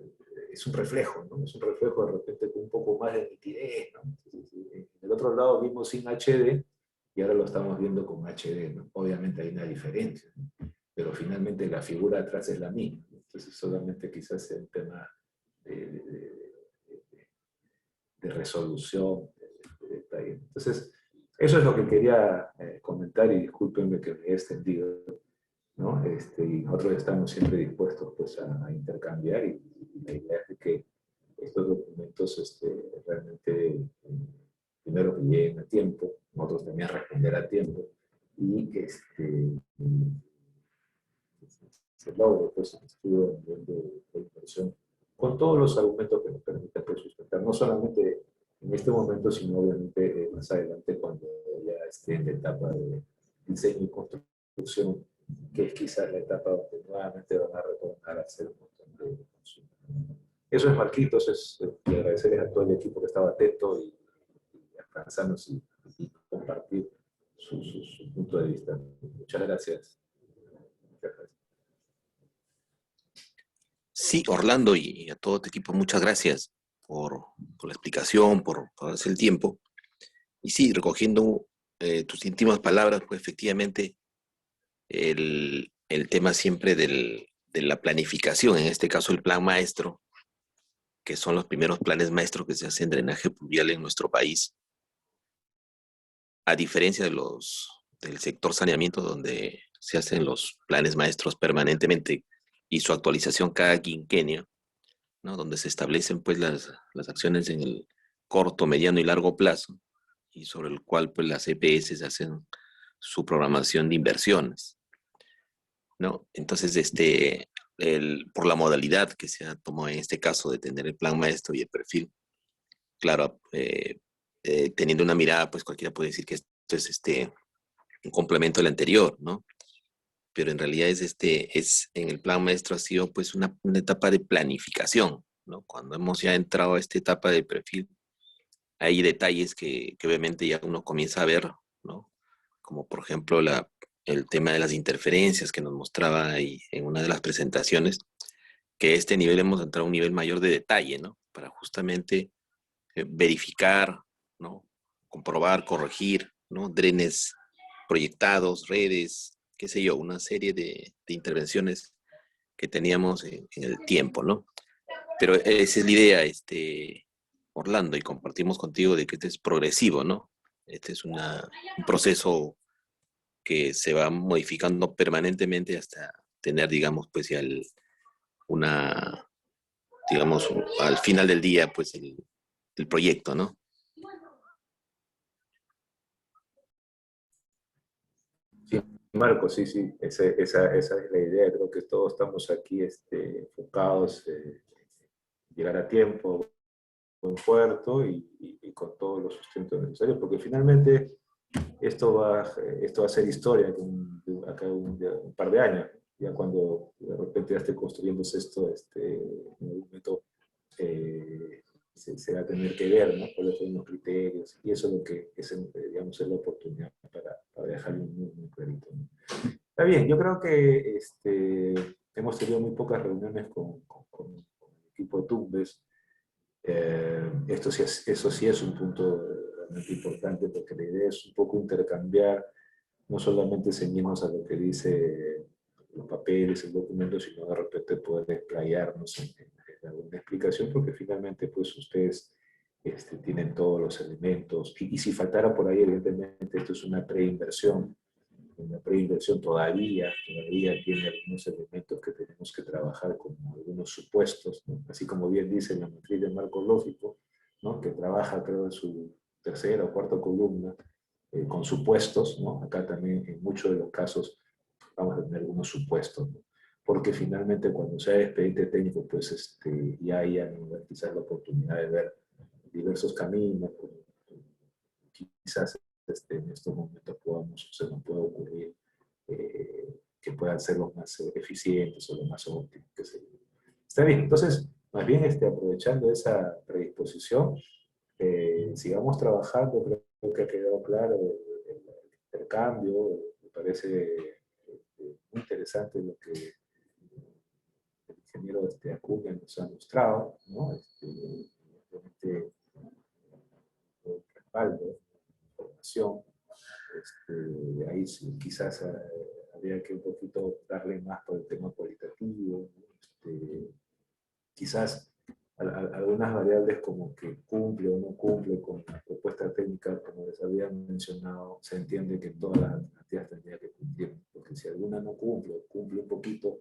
es un reflejo, ¿no? Es un reflejo de repente con un poco más de nitidez, ¿no? Entonces, en el otro lado vimos sin HD y ahora lo estamos viendo con HD, ¿no? Obviamente hay una diferencia, ¿no? Pero finalmente la figura atrás es la misma, ¿no? Entonces solamente quizás sea un tema de resolución, de detalle. Entonces, eso es lo que quería comentar y discúlpenme que me he extendido, ¿no? Y nosotros estamos siempre dispuestos pues, a intercambiar y la idea es que estos documentos realmente, primero que lleguen a tiempo, nosotros también responder a tiempo y se logre pues, un estudio a nivel de inversión con todos los argumentos que nos permitan pues, sustentar, no solamente en este momento, sino obviamente más adelante cuando ya esté en la etapa de diseño y construcción, que es quizás la etapa donde nuevamente van a retornar a hacer un montón de consumo. Eso es Marquitos, y agradecerles a todo el equipo que estaba atento y alcanzarnos y compartir su punto de vista. Muchas gracias. Sí, Orlando y a todo tu equipo, muchas gracias por la explicación, por darse el tiempo. Y sí, recogiendo tus íntimas palabras, pues efectivamente el tema siempre de la planificación, en este caso el plan maestro, que son los primeros planes maestros que se hacen en drenaje pluvial en nuestro país, a diferencia del sector saneamiento, donde se hacen los planes maestros permanentemente y su actualización cada quinquenio, ¿no? Donde se establecen pues las acciones en el corto, mediano y largo plazo, y sobre el cual pues las EPS hacen su programación de inversiones, ¿no? Entonces, por la modalidad que se ha tomado en este caso de tener el plan maestro y el perfil, claro, teniendo una mirada, pues cualquiera puede decir que esto es un complemento del anterior, ¿no? Pero en realidad en el plan maestro ha sido pues una etapa de planificación, ¿no? Cuando hemos ya entrado a esta etapa de perfil, hay detalles que obviamente ya uno comienza a ver, ¿no? Como por ejemplo el tema de las interferencias que nos mostraba ahí en una de las presentaciones, que a este nivel hemos entrado a un nivel mayor de detalle, ¿no? Para justamente verificar, ¿no? Comprobar, corregir, ¿no? Drenes proyectados, redes, qué sé yo, una serie de intervenciones que teníamos en el tiempo, ¿no? Pero esa es la idea, Orlando, y compartimos contigo de que este es progresivo, ¿no? Este es un proceso que se va modificando permanentemente hasta tener, digamos, pues ya digamos, al final del día, pues el proyecto, ¿no? Sí, Marco, sí, sí, esa es la idea. Creo que todos estamos aquí enfocados en llegar a tiempo, buen puerto y con todos los sustentos necesarios, porque finalmente esto va a ser historia acá un par de años, ya cuando de repente ya esté construyéndose esto, en algún momento se va a tener que ver, ¿no? Cuáles son los criterios, y eso es lo que digamos, es la oportunidad para dejarlo muy, muy clarito, ¿no? Está bien, yo creo que hemos tenido muy pocas reuniones con el equipo de Tumbes. Eso sí es un punto realmente importante, porque la idea es un poco intercambiar, no solamente ceñirnos a lo que dice los papeles, el documento, sino de repente poder explayarnos en alguna explicación, porque finalmente pues ustedes tienen todos los elementos, y si faltara por ahí, evidentemente esto es una preinversión todavía tiene algunos elementos que tenemos que trabajar, como algunos supuestos, ¿no? Así como bien dice la matriz de marco lógico, ¿no? Que trabaja, creo, en su tercera o cuarta columna, con supuestos, ¿no? Acá también en muchos de los casos vamos a tener algunos supuestos, ¿no? Porque finalmente cuando sea expediente técnico, pues ya hay quizás la oportunidad de ver diversos caminos, quizás en estos momentos se nos puede ocurrir que puedan ser los más eficientes o los más óptimos. Está bien, entonces, más bien aprovechando esa predisposición, sigamos trabajando. Creo que ha quedado claro el intercambio. Me parece muy interesante lo que el ingeniero Acuña nos ha mostrado, ¿no? Obviamente, respaldo, información. Ahí sí, quizás habría que un poquito darle más por el tema cualitativo, quizás algunas variables como que cumple o no cumple con la propuesta técnica, como les había mencionado, se entiende que todas las alternativas tendrían que cumplir, porque si alguna no cumple o cumple un poquito,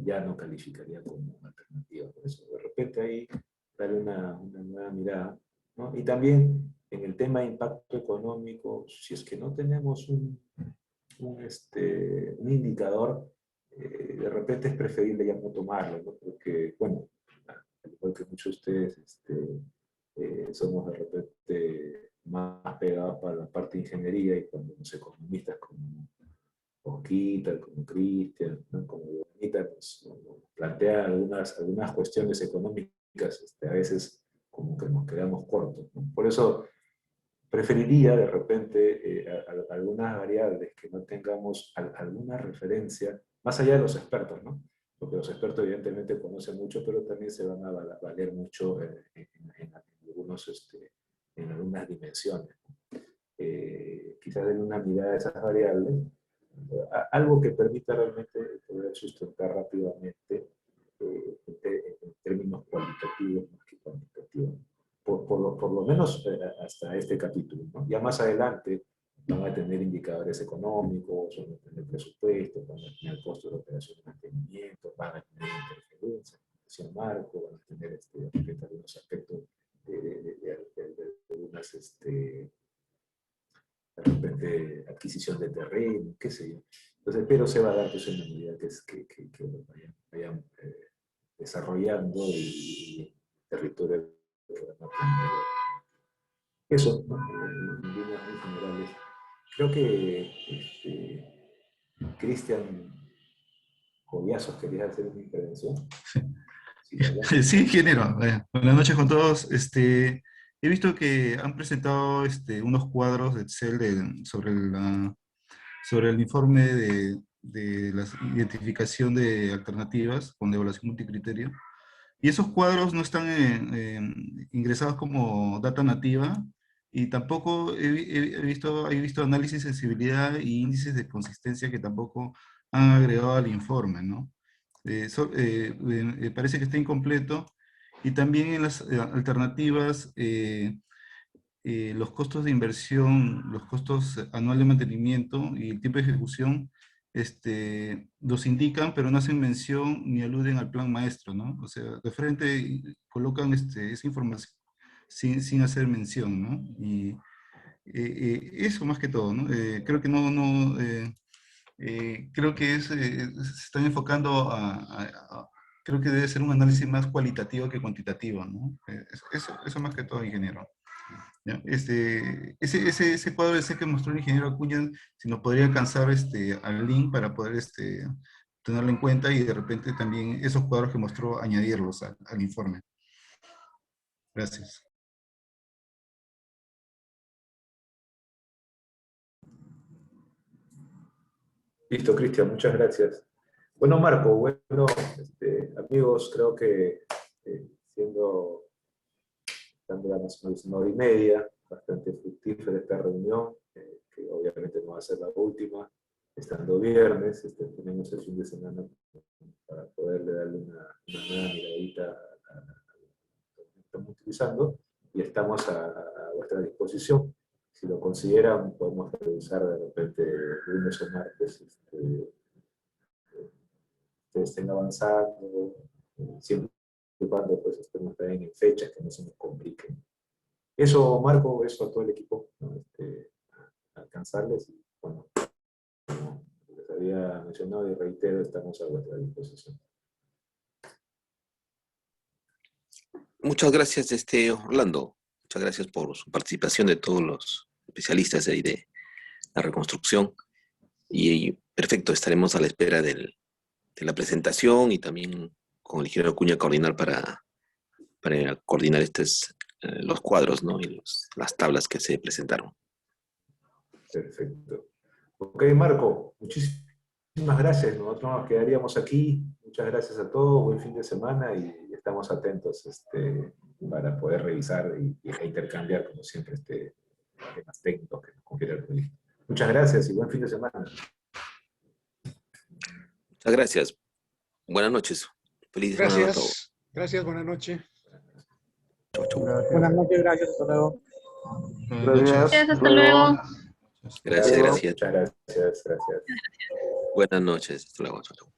ya no calificaría como una alternativa. Por eso, de repente ahí darle una nueva mirada, ¿no? Y también en el tema de impacto económico, si es que no tenemos un indicador, de repente es preferible ya no tomarlo, ¿no? Porque, bueno, al igual que muchos de ustedes, somos de repente más pegados para la parte de ingeniería, y cuando los economistas como Osquita, como Cristian, ¿no? Como Bonita, nos plantean algunas cuestiones económicas, a veces como que nos quedamos cortos, ¿no? Por eso preferiría de repente algunas variables que no tengamos alguna referencia, más allá de los expertos, ¿no? Porque los expertos evidentemente conocen mucho, pero también se van a valer mucho en algunas dimensiones, ¿no? Quizás en una mirada de esas variables, algo que permita realmente poder sustentar rápidamente en términos cualitativos más que cuantitativos. Por lo menos hasta este capítulo, ¿no? Ya más adelante van a tener indicadores económicos, van a tener presupuestos, van a tener costos de operación de mantenimiento, van a tener interferencias, marco, van a tener algunos aspectos de algunas, de repente, adquisición de terreno, qué sé yo. Entonces, pero se va a dar pues, en la medida que vayan desarrollando y territorio eso, ¿no? En líneas muy generales. Creo que Cristian Cobiazos quería hacer una intervención. Sí, ingeniero. Buenas noches con todos. He visto que han presentado unos cuadros de Excel sobre el informe de la identificación de alternativas con evaluación multicriterio. Y esos cuadros no están ingresados como data nativa y tampoco he visto análisis de sensibilidad y índices de consistencia que tampoco han agregado al informe, ¿no? Parece que está incompleto y también en las alternativas los costos de inversión, los costos anuales de mantenimiento y el tiempo de ejecución los indican, pero no hacen mención ni aluden al plan maestro, ¿no? O sea, de frente colocan esa información sin hacer mención, ¿no? Y eso más que todo, ¿no? Creo que creo que se están enfocando creo que debe ser un análisis más cualitativo que cuantitativo, ¿no? Eso más que todo, ingeniero. ¿Ya? Ese cuadro ese que mostró el ingeniero Acuña, si nos podría alcanzar al link para poder tenerlo en cuenta y de repente también esos cuadros que mostró añadirlos al informe. Gracias. Listo, Cristian, muchas gracias. Bueno, Marco, bueno, amigos, creo que dando más o menos 1 hora y media, bastante fructífera esta reunión, que obviamente no va a ser la última, estando viernes, tenemos el fin de semana para poderle darle una nueva miradita a lo que estamos utilizando, y estamos a vuestra disposición. Si lo consideran, podemos revisar de repente lunes o martes, que estén avanzando, siempre y cuando pues, estemos también en fechas que no se nos compliquen. Eso, Marco, eso a todo el equipo, ¿no? Alcanzarles, y bueno, como les había mencionado y reitero, estamos a vuestra disposición. Muchas gracias, Orlando. Muchas gracias por su participación de todos los especialistas ahí de la reconstrucción. Y perfecto, estaremos a la espera de la presentación y también con el ingeniero Acuña coordinar para coordinar los cuadros, ¿no? Y las tablas que se presentaron. Perfecto. Ok, Marco, muchísimas gracias. Nosotros nos quedaríamos aquí. Muchas gracias a todos. Buen fin de semana y estamos atentos para poder revisar e intercambiar, como siempre, temas técnicos que nos confiere el proyecto. Muchas gracias y buen fin de semana. Muchas gracias. Buenas noches. Feliz semana a todos. Gracias, buenas noches. Chau, chau. Buenas noches, gracias, hasta luego. Gracias, hasta luego. Gracias, gracias. Muchas gracias, gracias. Buenas noches. Hasta luego. Chau, chau.